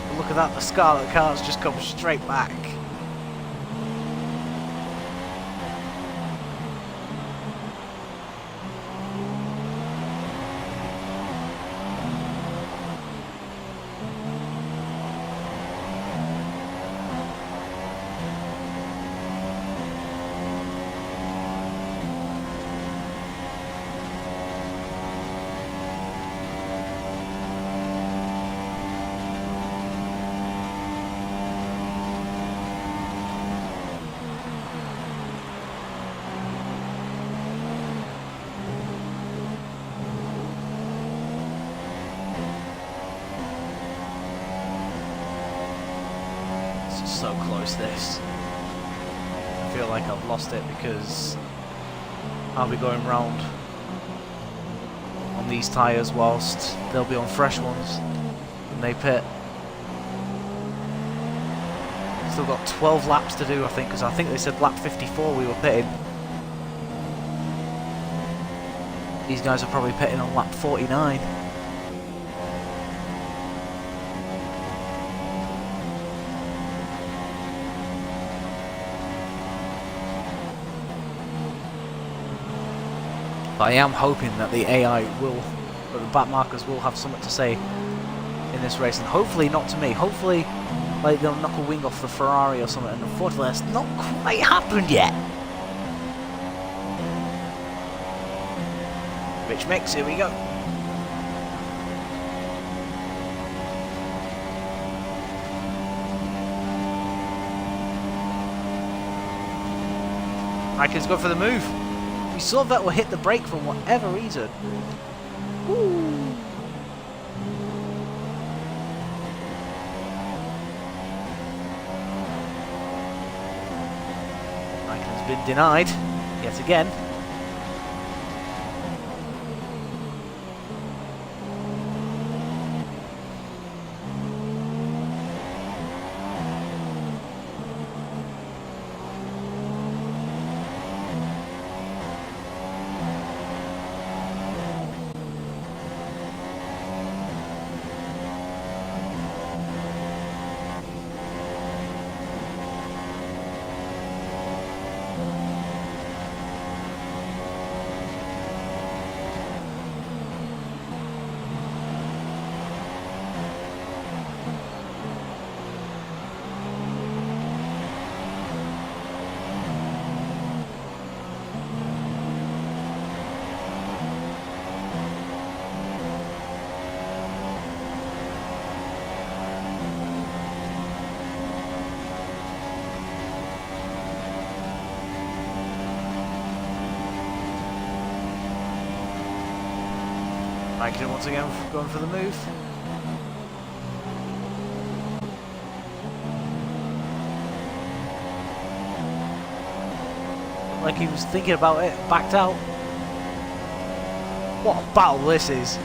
But look at that, the Scarlet car's just come straight back. so close this. I feel like I've lost it because I'll be going round on these tyres whilst they'll be on fresh ones when they pit. Still got 12 laps to do, I think, because I think they said lap 54 we were pitting. These guys are probably pitting on lap 49. But I am hoping that the AI will, or the back markers will have something to say in this race, and hopefully not to me. Hopefully, like, they'll knock a wing off the Ferrari or something, and unfortunately that's not quite happened yet. Rich mix, here we go. Raikkonen's go for the move. We saw Vettel hit the brake for whatever reason. Woo. Raikkonen's been denied yet again. Raikkonen once again going for the move. Like he was thinking about it, backed out. What a battle this is.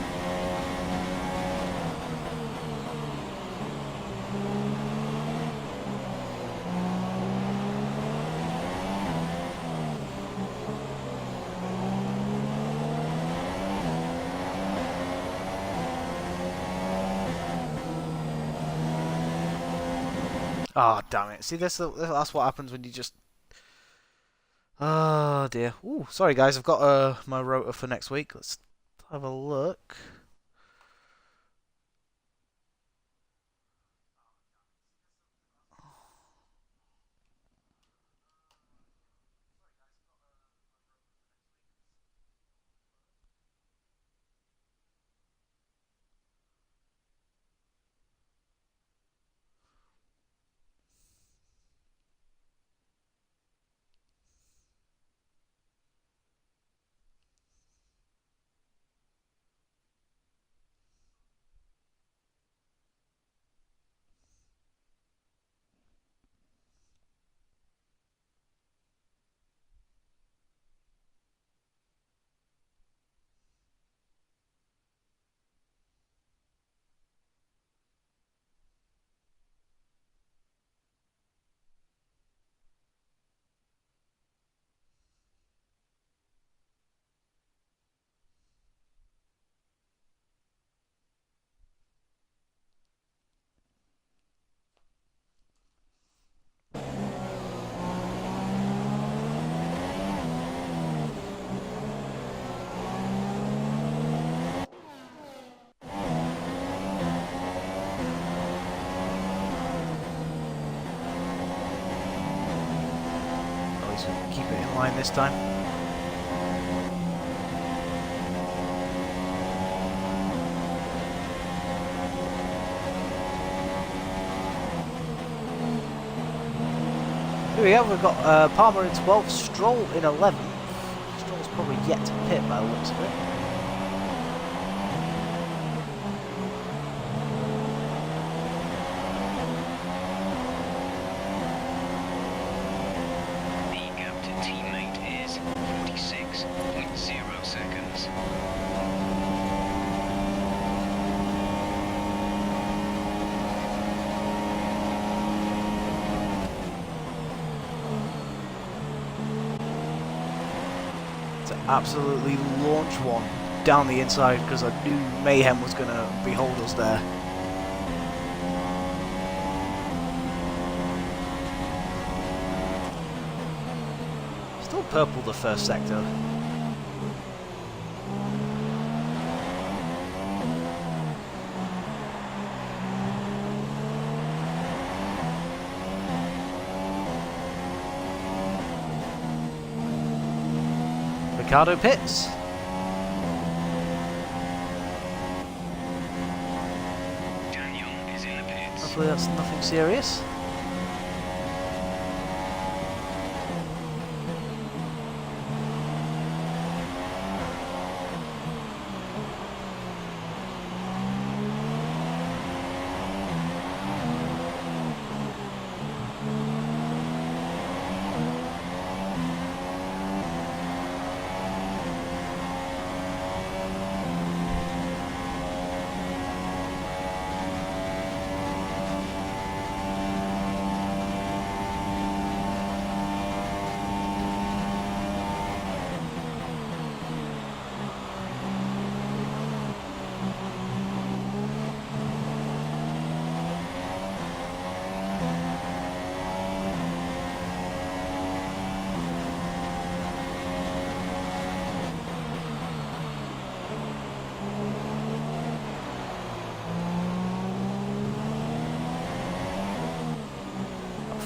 Oh, damn it. See, that's what happens when you just... Oh, dear. Ooh, sorry, guys. I've got my rota for next week. Let's have a look. Keep it in line this time. Here we go, we've got Palmer in 12th, Stroll in 11th. Stroll's probably yet to pit by the looks of it. absolutely launch one down the inside because I knew Mayhem was going to behold us there. Still purple the first sector. Ricardo pits. Daniel is in the pits. Hopefully that's nothing serious.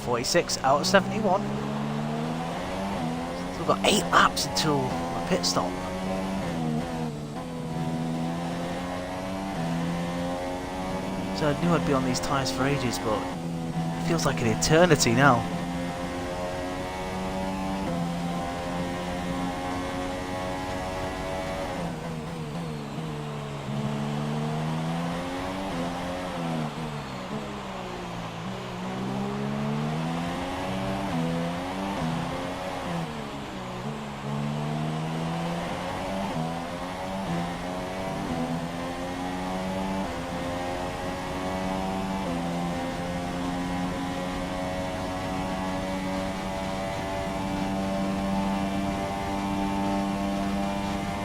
.46 out of 71. So we've got 8 laps until my pit stop. So I knew I'd be on these tyres for ages, but it feels like an eternity now.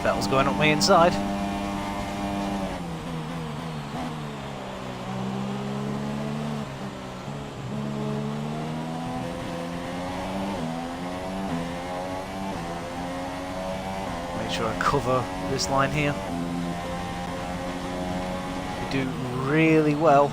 Vettel's going up my inside. Make sure I cover this line here. We do really well.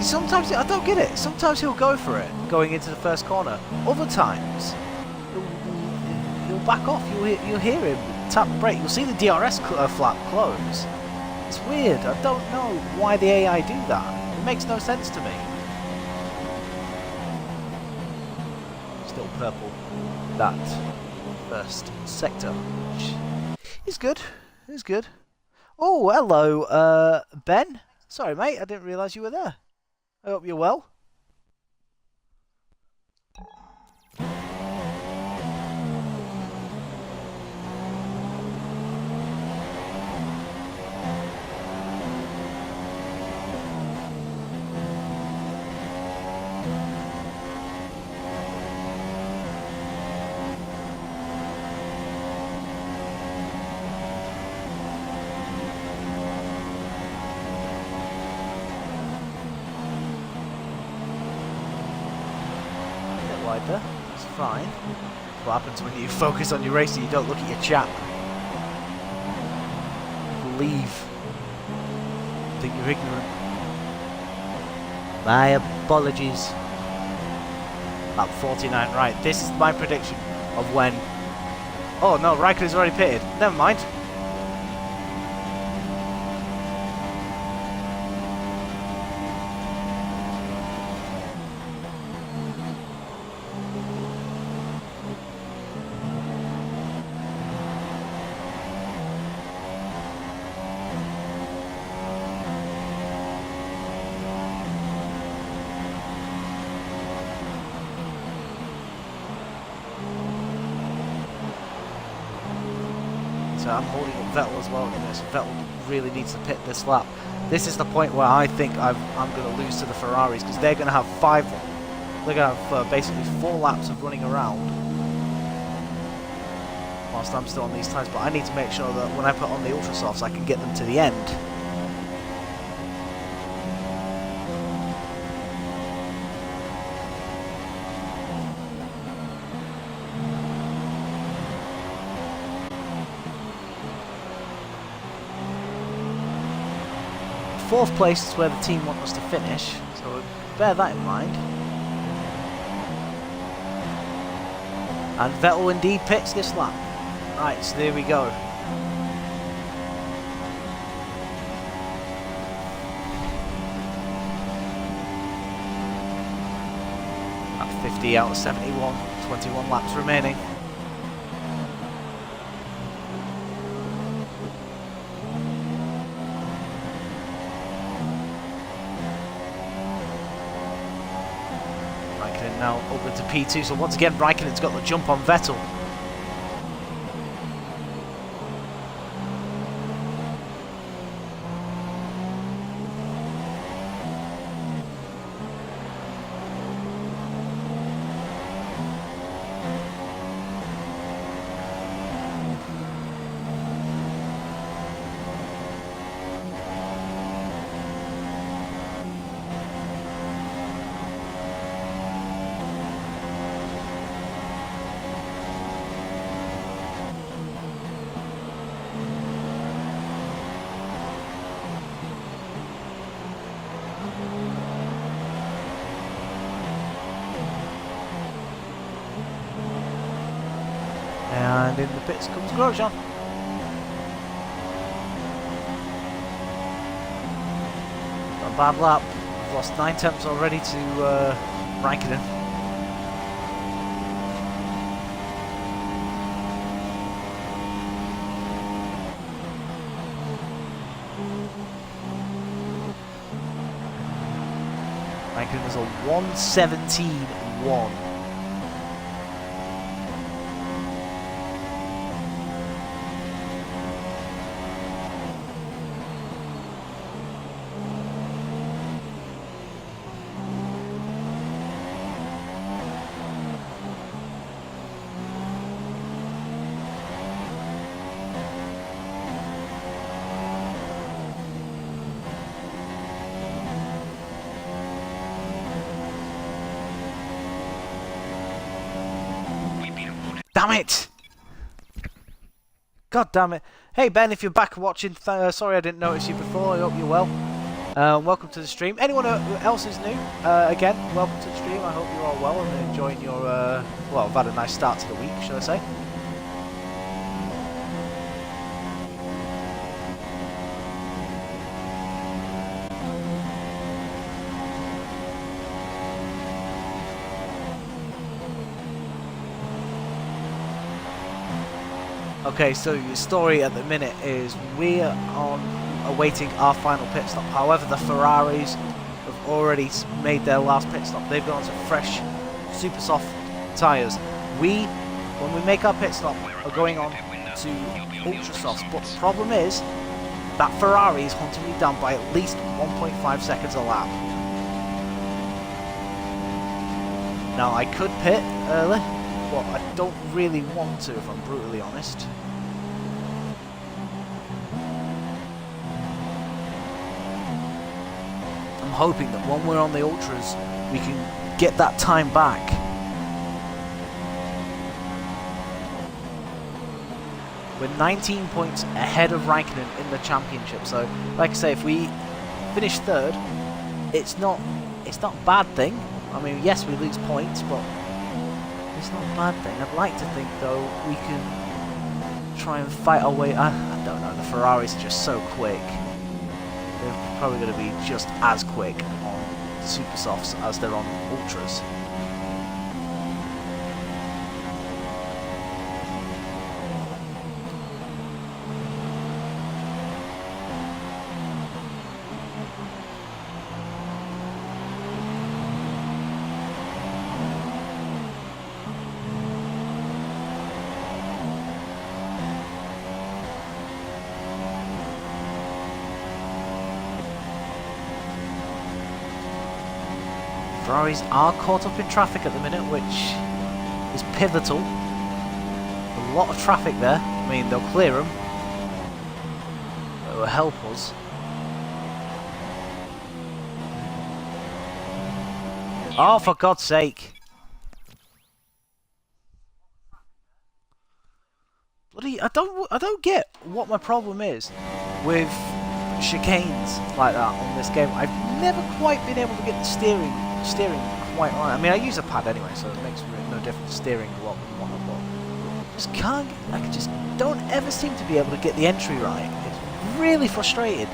Sometimes, I don't get it, sometimes he'll go for it, going into the first corner. Other times, he'll back off, you'll hear him tap the brake, you'll see the DRS flap close. It's weird, I don't know why the AI do that. It makes no sense to me. Still purple, that first sector, which is good, is good. Oh, hello, Ben. Sorry mate, I didn't realise you were there. I hope you're well. Wider, it's fine. What happens when you focus on your race and you don't look at your chat? leave. I think you're ignorant. My apologies. Lap 49, right. This is my prediction of when... Oh no, Raikkonen's already pitted. Never mind. So I'm holding up Vettel as well in this. Vettel really needs to pit this lap. This is the point where I think I'm going to lose to the Ferraris, because they're going to have they're going to have basically 4 laps of running around whilst I'm still on these tyres. But I need to make sure that when I put on the ultra softs, I can get them to the end. Fourth place is where the team want us to finish, so bear that in mind. And Vettel indeed pits this lap. Right, so there we go. At 50 out of 71, 21 laps remaining. Now over to P2, so once again Raikkonen's got the jump on Vettel. And in the pits comes Grosjean. A bad lap. We've lost 9 tenths already to Raikkonen. Raikkonen is a 1:17.1. Damn it! God damn it. Hey Ben, if you're back watching, sorry I didn't notice you before, I hope you're well. Welcome to the stream. Anyone else is new, again, welcome to the stream. I hope you're all well and enjoying your, well, I've had a nice start to the week, should I say. Okay, so your story at the minute is we're awaiting our final pit stop. However, the Ferraris have already made their last pit stop. They've gone to fresh, super soft tyres. We, when we make our pit stop, are going on to ultra softs. But the problem is that Ferrari is hunting me down by at least 1.5 seconds a lap. Now I could pit early, but I don't really want to, if I'm brutally honest. I'm hoping that when we're on the ultras, we can get that time back. We're 19 points ahead of Raikkonen in the championship. So, like I say, if we finish third, it's not a bad thing. I mean, yes, we lose points, but it's not a bad thing. I'd like to think, though, we can try and fight our way. I don't know. The Ferraris are just so quick. They're probably going to be just as quick on Super Softs as they're on Ultras. Ferraris are caught up in traffic at the minute, which is pivotal. A lot of traffic there. I mean, they'll clear them. It will help us. Oh, for God's sake! Bloody, I don't get what my problem is with chicanes like that on this game. I've never quite been able to get the steering quite right. I mean, I use a pad anyway, so it makes no difference steering what but just can't. I just don't ever seem to be able to get the entry right. It's really frustrating.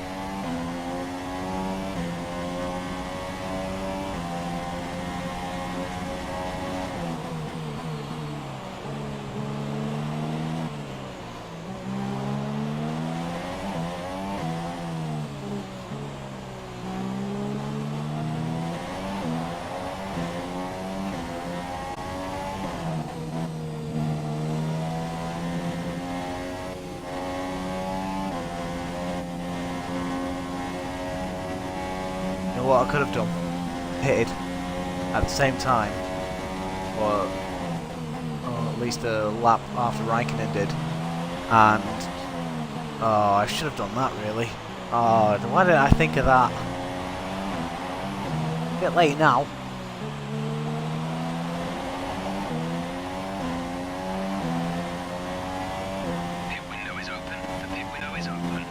What I could have done, pitted at the same time, or at least a lap after Raikkonen did, and oh, I should have done that really. Oh, why didn't I think of that? A bit late now. Pit window is open. The pit window is open.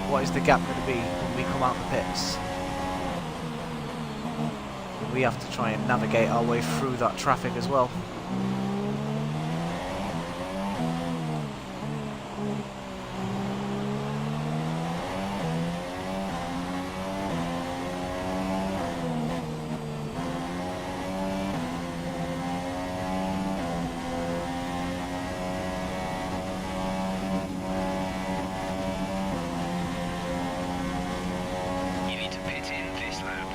What is the gap going to be when we come out the pits? We have to try and navigate our way through that traffic as well. You need to pit in this lap.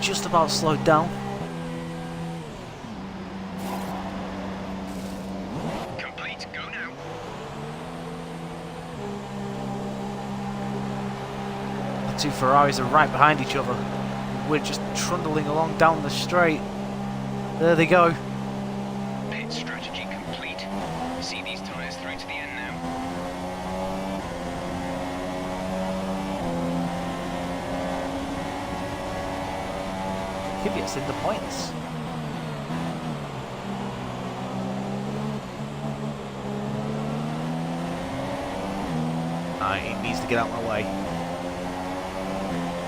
Just about slowed down. Complete. Go now. The two Ferraris are right behind each other. We're just trundling along down the straight. There they go. Pit strategy complete. See these tyres through to the end now. Kvyat's in the points. He needs to get out of my way.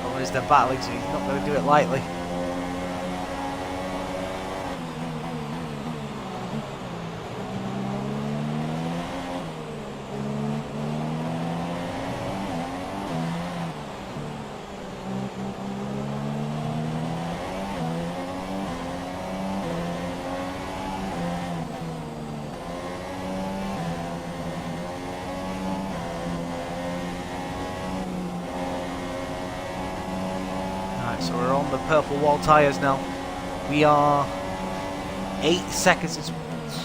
Otherwise they're battling, so he's not going to do it lightly. Right, so we're on the purple wall tyres now. We are 8 seconds is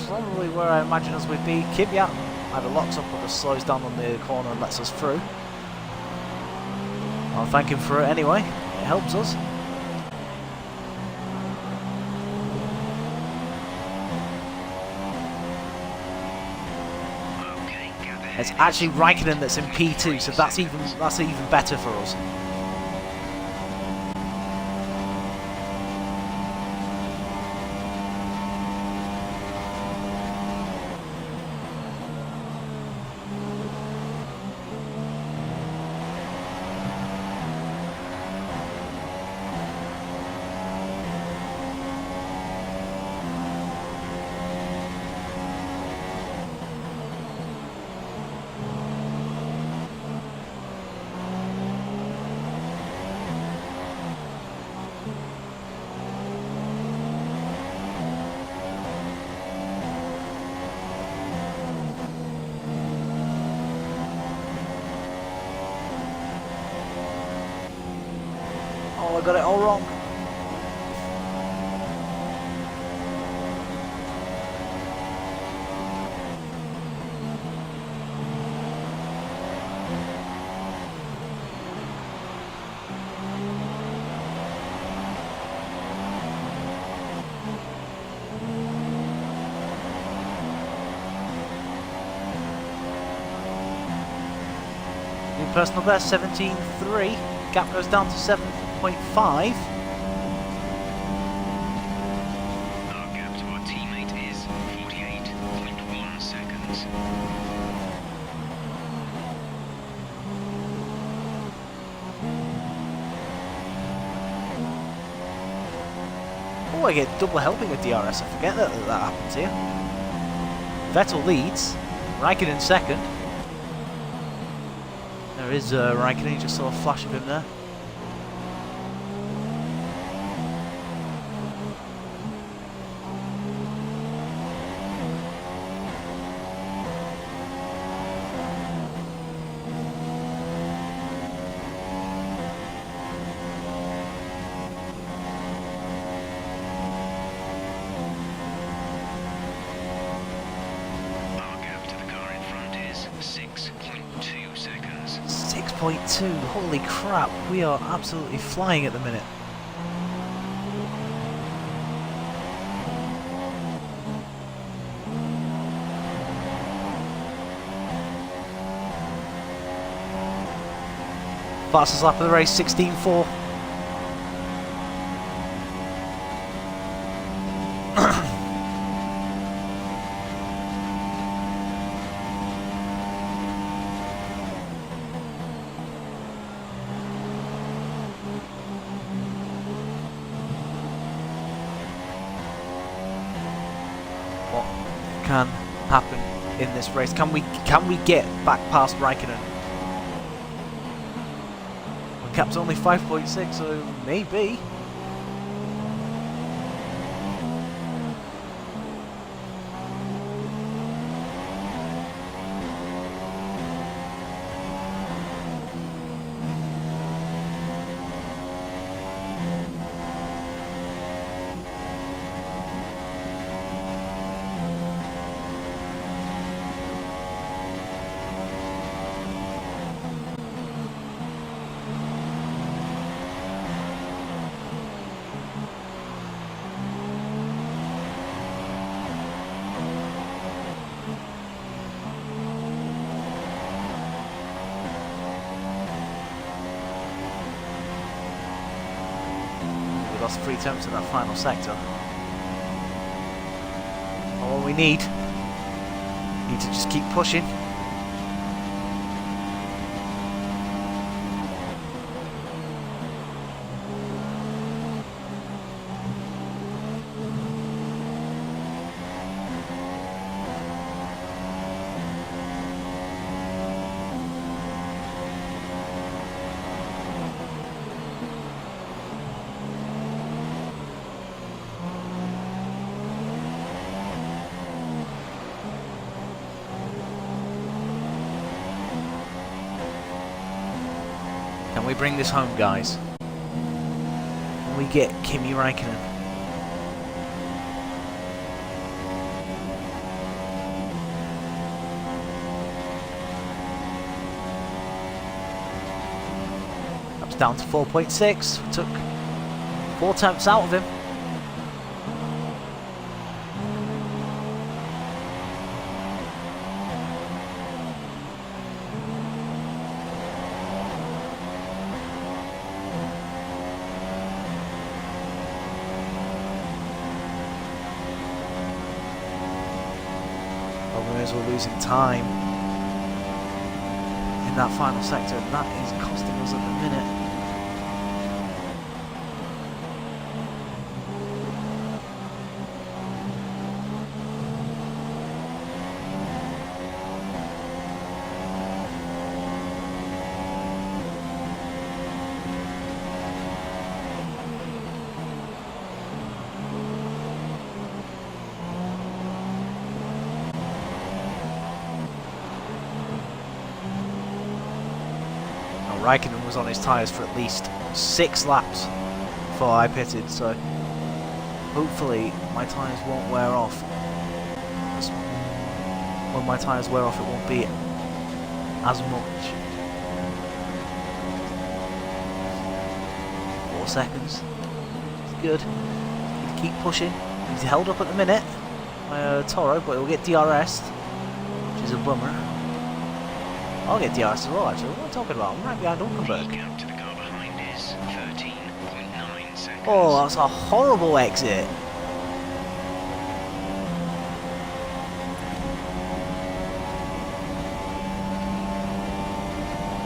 probably where I imagine us would be. Kvyat either locks up or just slows down on the corner and lets us through. I'll thank him for it anyway. It helps us. It's actually Raikkonen that's in P2, so that's even better for us. Oh, I got it all wrong. New personal best, 17.3. Gap goes down to 7.5. Our gap to our teammate is 48.1 seconds. Oh, I get double helping with DRS. I forget that happens here. Vettel leads. Raikkonen second. There is Raikkonen, you just saw a flash of him there. Our gap to the car in front is 6.2 seconds. 6.2, holy crap, we are absolutely flying at the minute. Fastest lap of the race, 16.4. What can happen in this race? Can we get back past Raikkonen? Well, cap's only 5.6, so maybe. Lost 3 attempts in that final sector. All we need to just keep pushing. Can we bring this home, guys? we get Kimi Räikkönen. That's down to 4.6. Took 4 tenths out of him. We're losing time in that final sector, and that is costing us at the minute. Räikkönen was on his tyres for at least 6 laps before I pitted, so hopefully my tyres won't wear off. When my tyres wear off, it won't be as much. 4 seconds. It's good. Need to keep pushing. He's held up at the minute by Toro, but he'll get DRS'd, which is a bummer. I'll get DRS as well, actually. What am I talking about? I'm right behind Hulkenberg. The gap to the car behind is 13.9 seconds. Oh, that's a horrible exit.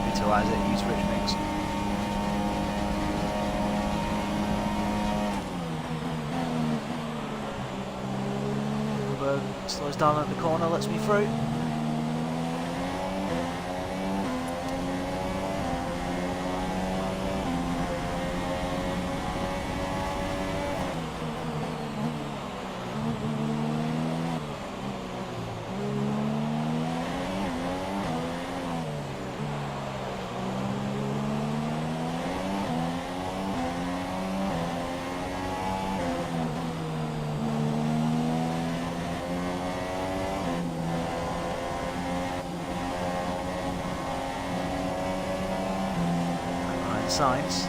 Utilise it, use rich mix. Hulkenberg slows down at the corner, lets me through. Signs.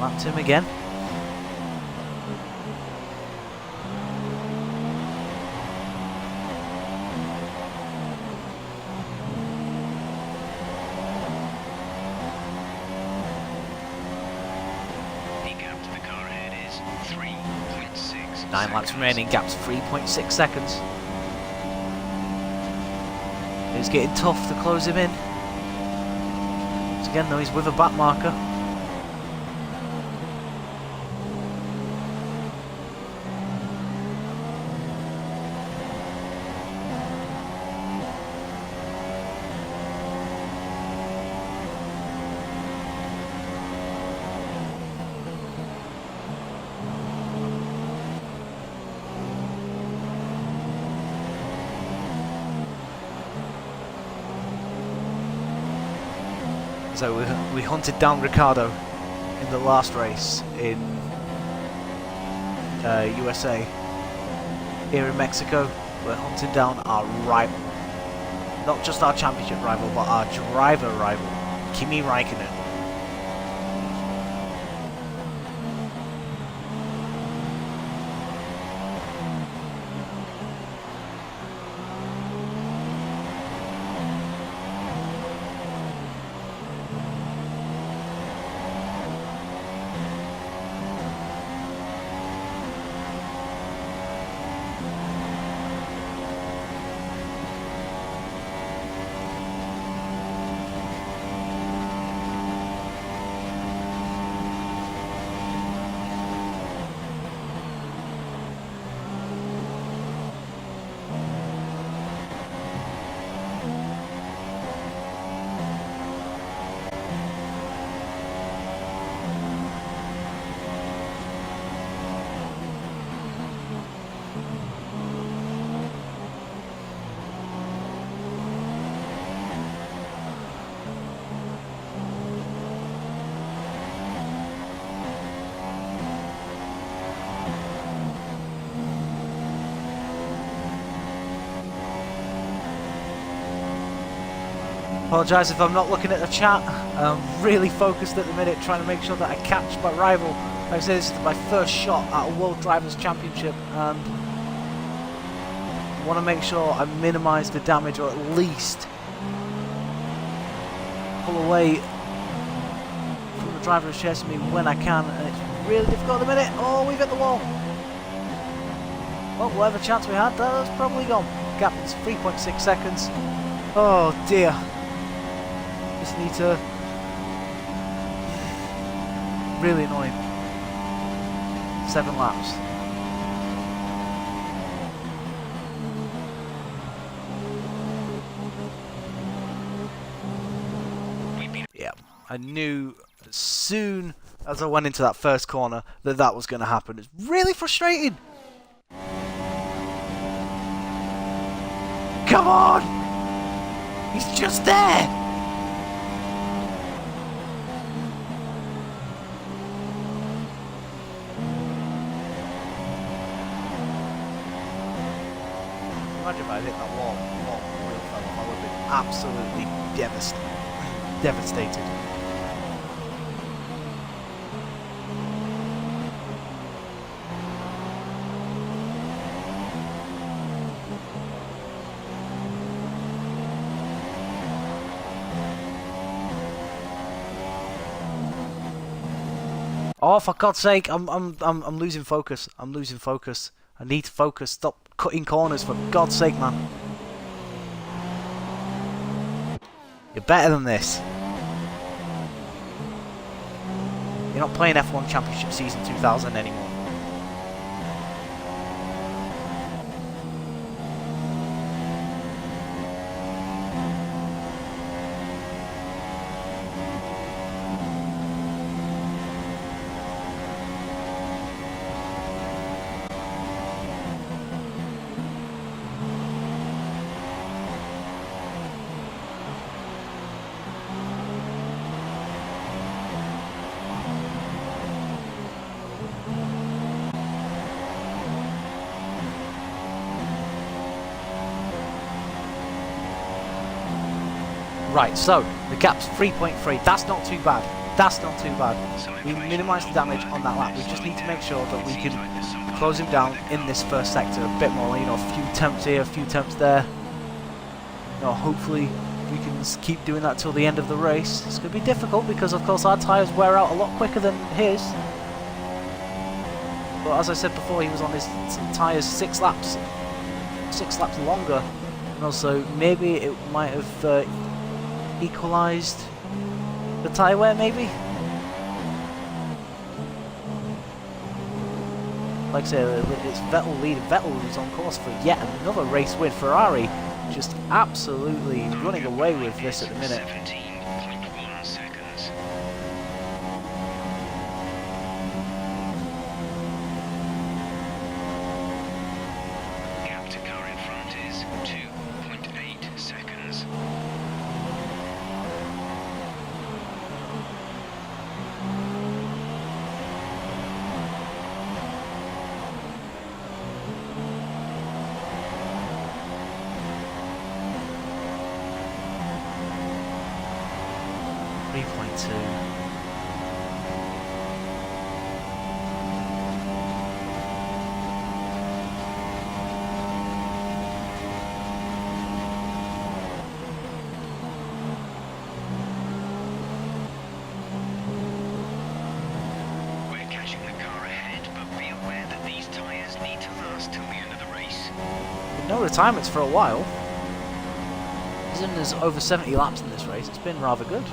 Lapped him again. The gap to the car ahead is 3.6. 9 laps remaining, gap's 3.6 seconds. It's getting tough to close him in. Once again though, he's with a back marker. So we hunted down Ricciardo in the last race in USA. Here in Mexico, we're hunting down our rival. Not just our championship rival, but our driver rival, Kimi Räikkönen. Apologise if I'm not looking at the chat. I'm really focused at the minute, trying to make sure that I catch my rival. Like I said, this is my first shot at a World Drivers' Championship, and I want to make sure I minimise the damage, or at least pull away from the driver who's chasing me when I can, and it's really difficult at the minute. Oh, we've hit the wall. Well, whatever chance we had, that's probably gone. Gap is 3.6 seconds. Oh dear. Just need to... Really annoying. 7 laps. Yeah, I knew as soon as I went into that first corner that that was going to happen. It's really frustrating. Come on! He's just there! Imagine if I hit that wall, the wheel fell off. I would have been absolutely devastated. Oh, for God's sake! I'm losing focus. I'm losing focus. I need to focus. Stop cutting corners, for God's sake, man. You're better than this. You're not playing F1 Championship Season 2000 anymore. Right, so the gap's 3.3. That's not too bad. That's not too bad. We minimised the damage on that lap. We just need to make sure that we can close him down in this first sector a bit more. You know, a few temps here, a few temps there. You know, hopefully we can keep doing that till the end of the race. It's going to be difficult because, of course, our tyres wear out a lot quicker than his. But as I said before, he was on his tyres 6 laps longer. And also, maybe it might have equalised the tyre wear, maybe? Like I said, it's Vettel leading. Vettel who's on course for yet another race win. Ferrari just absolutely running away with this at the minute. 17.1 seconds. Gap to car in front is 2.8 seconds. We're catching the car ahead, but be aware that these tyres need to last till the end of the race. No retirements for a while. There's over 70 laps in this race. It's been rather good.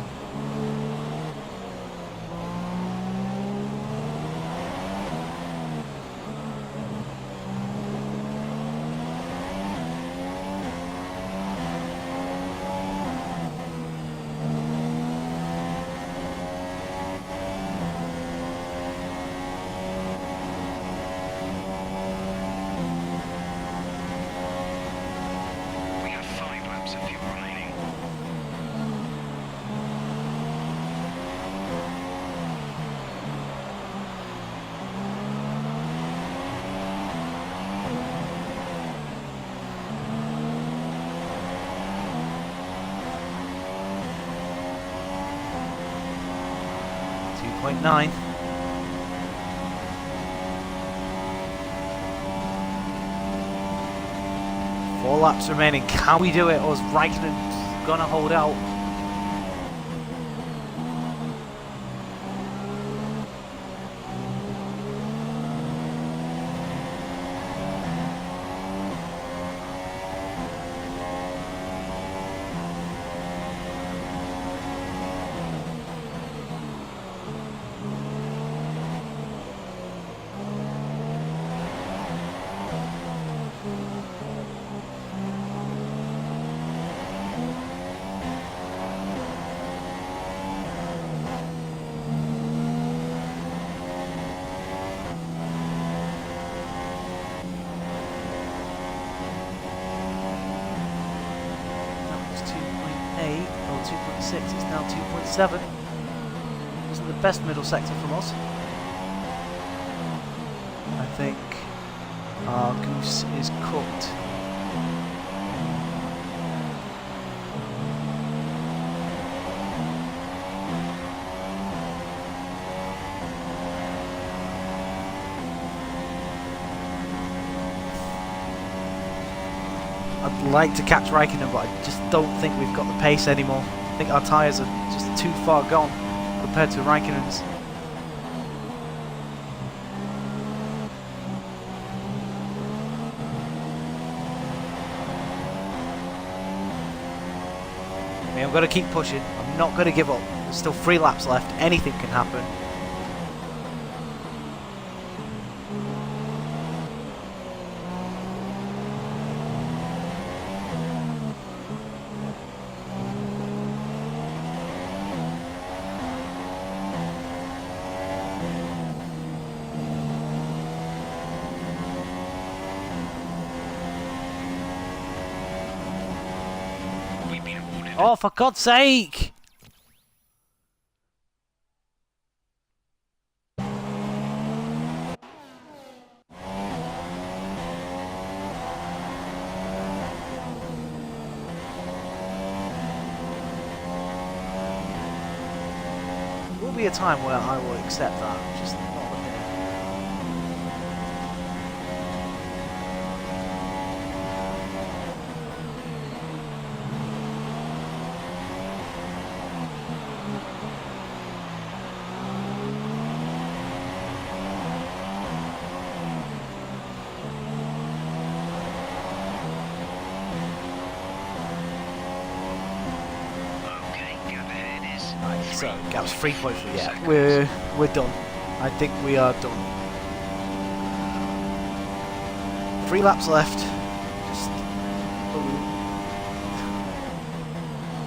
2.9. Four laps remaining. Can we do it, or is Raikkonen gonna hold out? That was 2.8 or 2.6. It's now 2.7. Wasn't the best middle sector from us. I think our goose is cooked. I'd like to catch Raikkonen, but I just don't think we've got the pace anymore. I think our tyres are just too far gone compared to Raikkonen's. I mean, I'm going to keep pushing. I'm not going to give up. There's still 3 laps left. Anything can happen. We've been awarded Oh, for God's sake! There will be a time where I will accept that. Just not the minute. Okay, gap ahead is So gap's 3.3. Yeah, seconds. we're done. I think we are done. 3 laps left. Just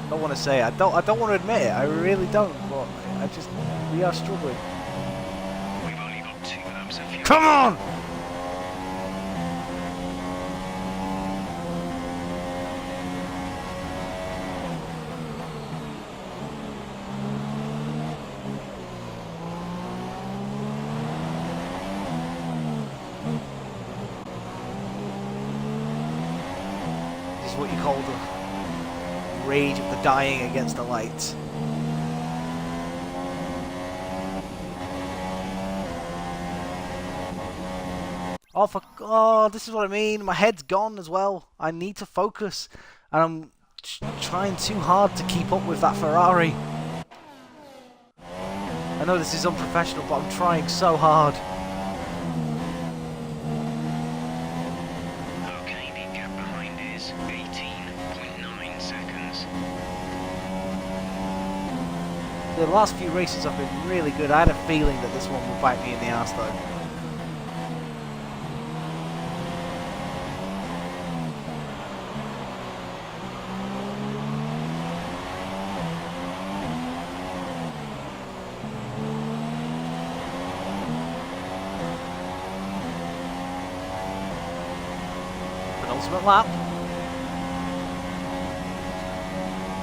I don't want to say it. I don't want to admit it. I really don't. But we are struggling. We've only got 2 laps of fuel. Come on! This is what you call the rage of the dying against the light. Oh, this is what I mean. My head's gone as well. I need to focus, and I'm trying too hard to keep up with that Ferrari. I know this is unprofessional, but I'm trying so hard. Okay, the gap behind is 18.9 seconds. The last few races have been really good. I had a feeling that this one would bite me in the ass, though. Penultimate lap.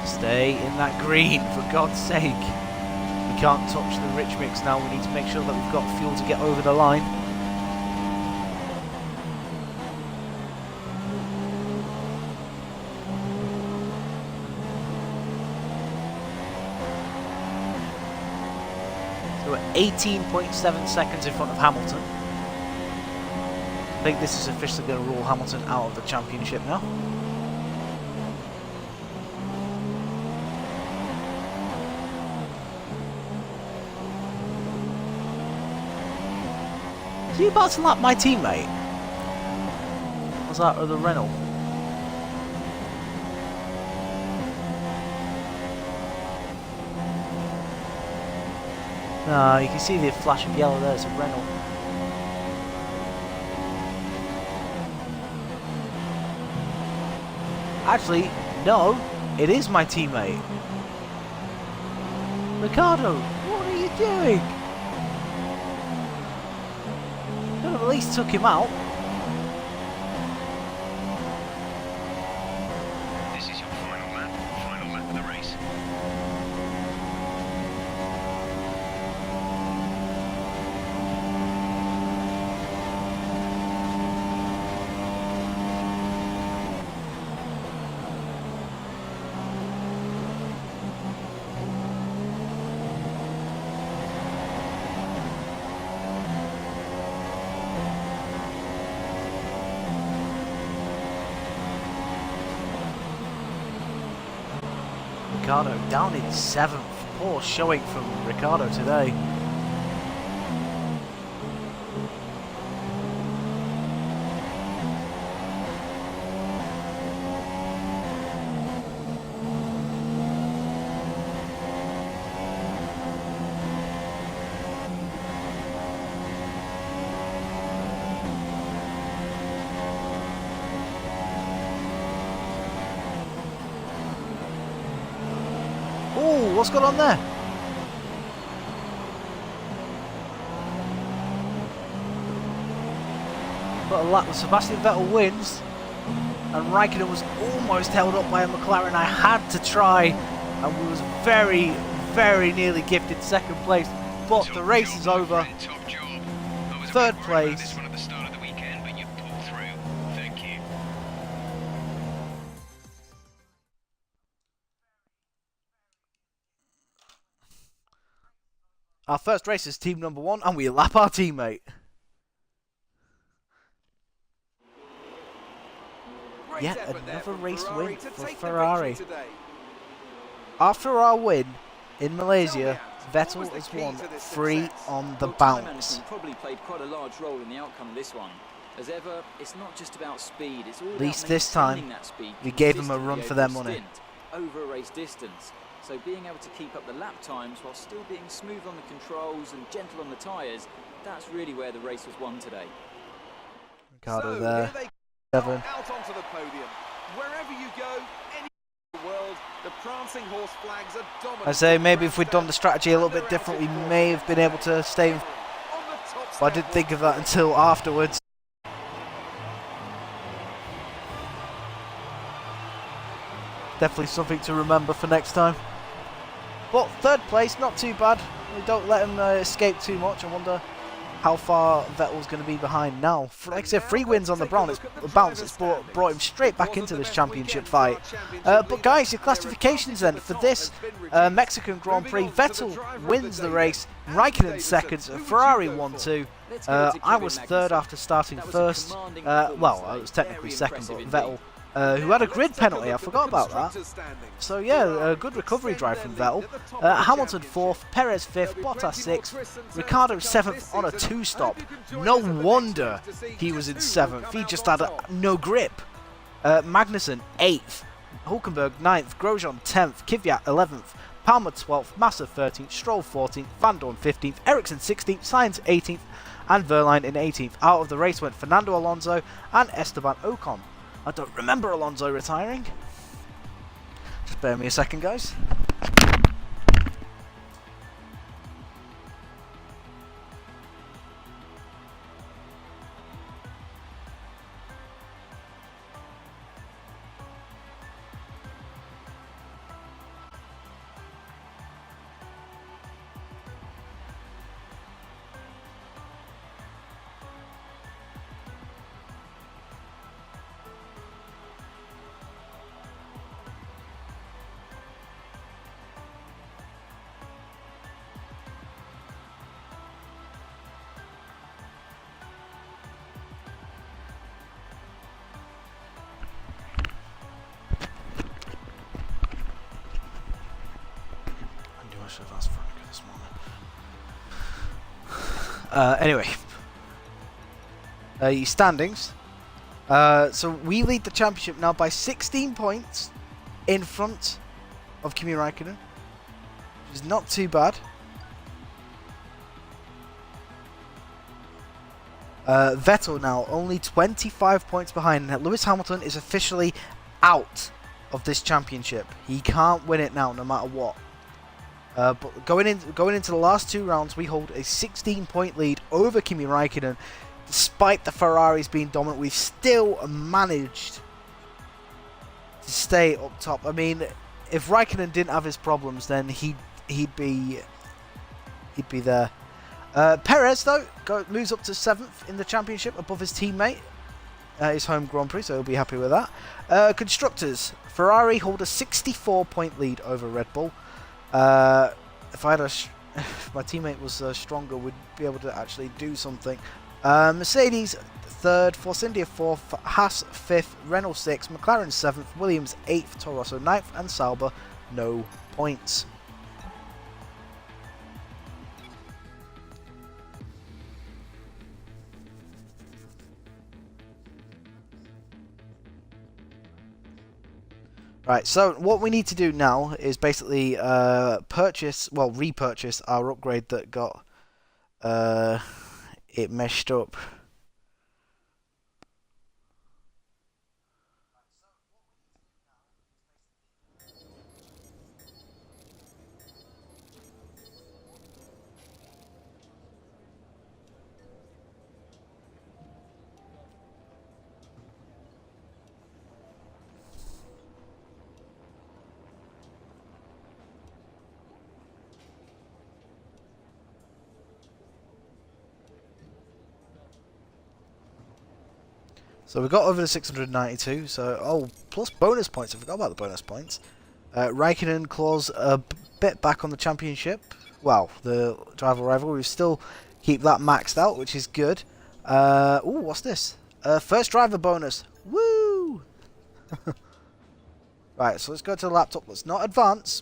Stay in that green, for God's sake. We can't touch the rich mix now. We need to make sure that we've got fuel to get over the line. So who are 18.7 seconds in front of Hamilton. I think this is officially going to rule Hamilton out of the championship now. Is he about to lap my teammate? Was that the Renault? No, you can see the flash of yellow there, it's a Renault. Actually, no, it is my teammate. Ricardo, what are you doing? Could have at least took him out. This is your final lap of the race. Ricardo down in 7th. Poor showing from Ricardo today. Oh, what's going on there? But a lap with Sebastian Vettel wins, and Raikkonen was almost held up by a McLaren. I had to try, and we was very, very nearly gifted second place. But the race is over. Third place. Our first race is team number 1, and we lap our teammate. Yet another race win for Ferrari. After our win in Malaysia, Vettel has won 3 on the bounce. Probably played quite a large role in the outcome of this one. As ever, it's not just about speed, it's all At least this time, we gave them a run for their money. Over a race distance. So being able to keep up the lap times while still being smooth on the controls and gentle on the tyres, that's really where the race was won today. Ricardo there. 7. Out onto the podium. Wherever you go, any world, the prancing horse flags are dominant. I say maybe if we'd done the strategy a little bit different, we may have been able to stay. But I didn't think of that until afterwards. Definitely something to remember for next time. But third place, not too bad. We don't let him escape too much. I wonder how far Vettel's going to be behind now. Like I said, 3 wins on the bounce. It's brought him straight back into this championship fight. But guys, your classifications then for this Mexican Grand Prix. Vettel wins the race. Raikkonen second. Ferrari 1-2. I was third after starting first. Well, I was technically second, but Vettel, who had a grid penalty, I forgot about that. So yeah, a good recovery drive from Vettel. Hamilton 4th, Perez 5th, Bottas 6th, Ricardo 7th on a 2-stop. No wonder he was in 7th, he just had no grip. Magnussen 8th, Hulkenberg 9th, Grosjean 10th, Kvyat 11th, Palmer 12th, Massa 13th, Stroll 14th, Van Dorn 15th, Ericsson 16th, Sainz 18th, and Verline in 18th. Out of the race went Fernando Alonso and Esteban Ocon. I don't remember Alonso retiring. Just bear me a second, guys. should have asked Frank this morning. Anyway, your standings. So we lead the championship now by 16 points in front of Kimi Räikkönen, which is not too bad. Vettel now only 25 points behind. Lewis Hamilton is officially out of this championship. He can't win it now, no matter what. But going into the last 2 rounds, we hold a 16-point lead over Kimi Räikkönen. Despite the Ferraris being dominant, we've still managed to stay up top. I mean, if Räikkönen didn't have his problems, then he'd be there. Perez though moves up to 7th in the championship above his teammate, his home Grand Prix, so he'll be happy with that. Constructors, Ferrari hold a 64-point lead over Red Bull. If my teammate was stronger, we'd be able to actually do something. Mercedes 3rd, Force India 4th, Haas 5th, Renault 6th, McLaren 7th, Williams 8th, Toro Rosso 9th, and Sauber no points. Right, so what we need to do now is basically repurchase our upgrade that got it meshed up. So we got over the 692, so, plus bonus points, I forgot about the bonus points. Räikkönen claws a bit back on the championship. Well, the driver rival, we still keep that maxed out, which is good. Ooh, what's this? First driver bonus. Woo! Right, so let's go to the laptop. Let's not advance.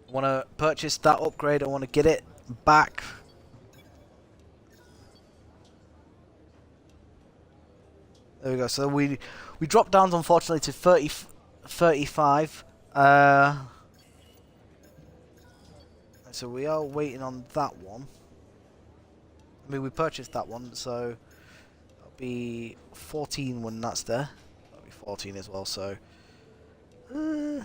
I want to purchase that upgrade. I want to get it back. There we go. So we dropped down, unfortunately, to 35. So we are waiting on that one. I mean, we purchased that one, so that'll be 14 when that's there. That'll be 14 as well. So to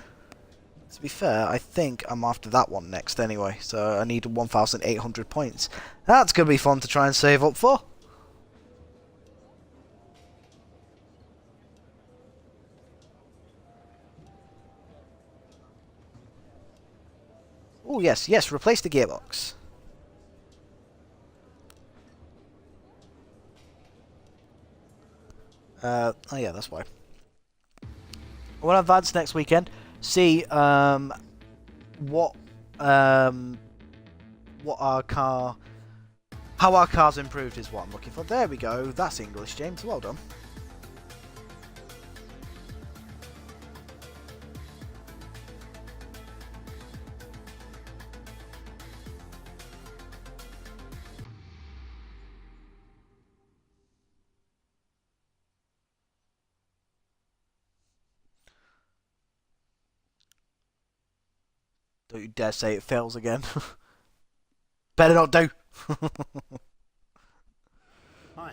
be fair, I think I'm after that one next anyway. So I need 1,800 points. That's gonna be fun to try and save up for. Oh, yes, replace the gearbox. Oh yeah, that's why. I want to advance next weekend, see what our car, how our car's improved is what I'm looking for. There we go, that's English, James, well done. Don't you dare say it fails again. Better not do. Hi.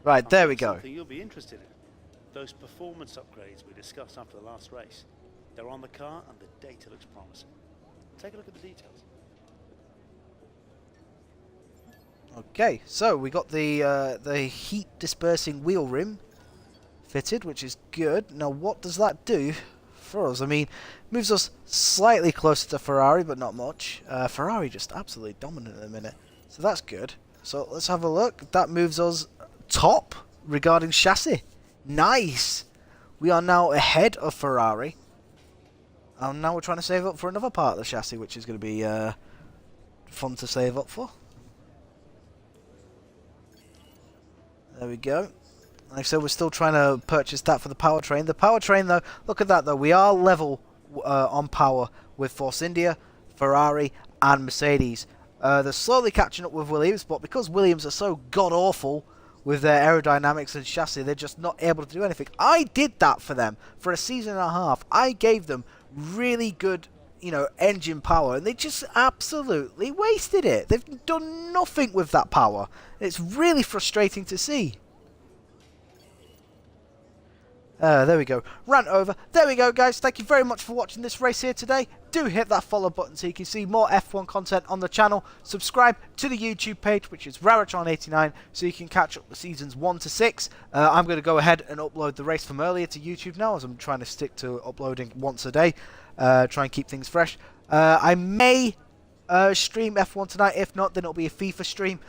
Right, there we go. Something you'll be interested in. Those performance upgrades we discussed after the last race. They're on the car and the data looks promising. Take a look at the details. Okay, so we got the heat dispersing wheel rim fitted, which is good. Now what does that do for us? I mean, moves us slightly closer to Ferrari, but not much. Ferrari just absolutely dominant at the minute, so that's good. So let's have a look. That moves us top regarding chassis. Nice! We are now ahead of Ferrari. And now we're trying to save up for another part of the chassis, which is going to be fun to save up for. There we go. Like I said, we're still trying to purchase that for the powertrain. The powertrain, though, look at that, though. We are level on power with Force India, Ferrari and Mercedes. They're slowly catching up with Williams, but because Williams are so god-awful with their aerodynamics and chassis, they're just not able to do anything. I did that for them for a season and a half. I gave them really good, engine power, and they just absolutely wasted it. They've done nothing with that power. It's really frustrating to see. There we go. Rant over. There we go, guys. Thank you very much for watching this race here today. Do hit that follow button so you can see more F1 content on the channel. Subscribe to the YouTube page, which is Raratron89, so you can catch up the seasons 1 to 6. I'm going to go ahead and upload the race from earlier to YouTube now, as I'm trying to stick to uploading once a day. Try and keep things fresh. I may stream F1 tonight. If not, then it'll be a FIFA stream.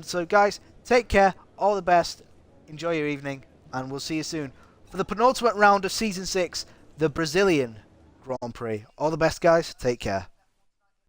So, guys, take care. All the best. Enjoy your evening, and we'll see you soon for the penultimate round of Season 6, the Brazilian Grand Prix. All the best, guys. Take care.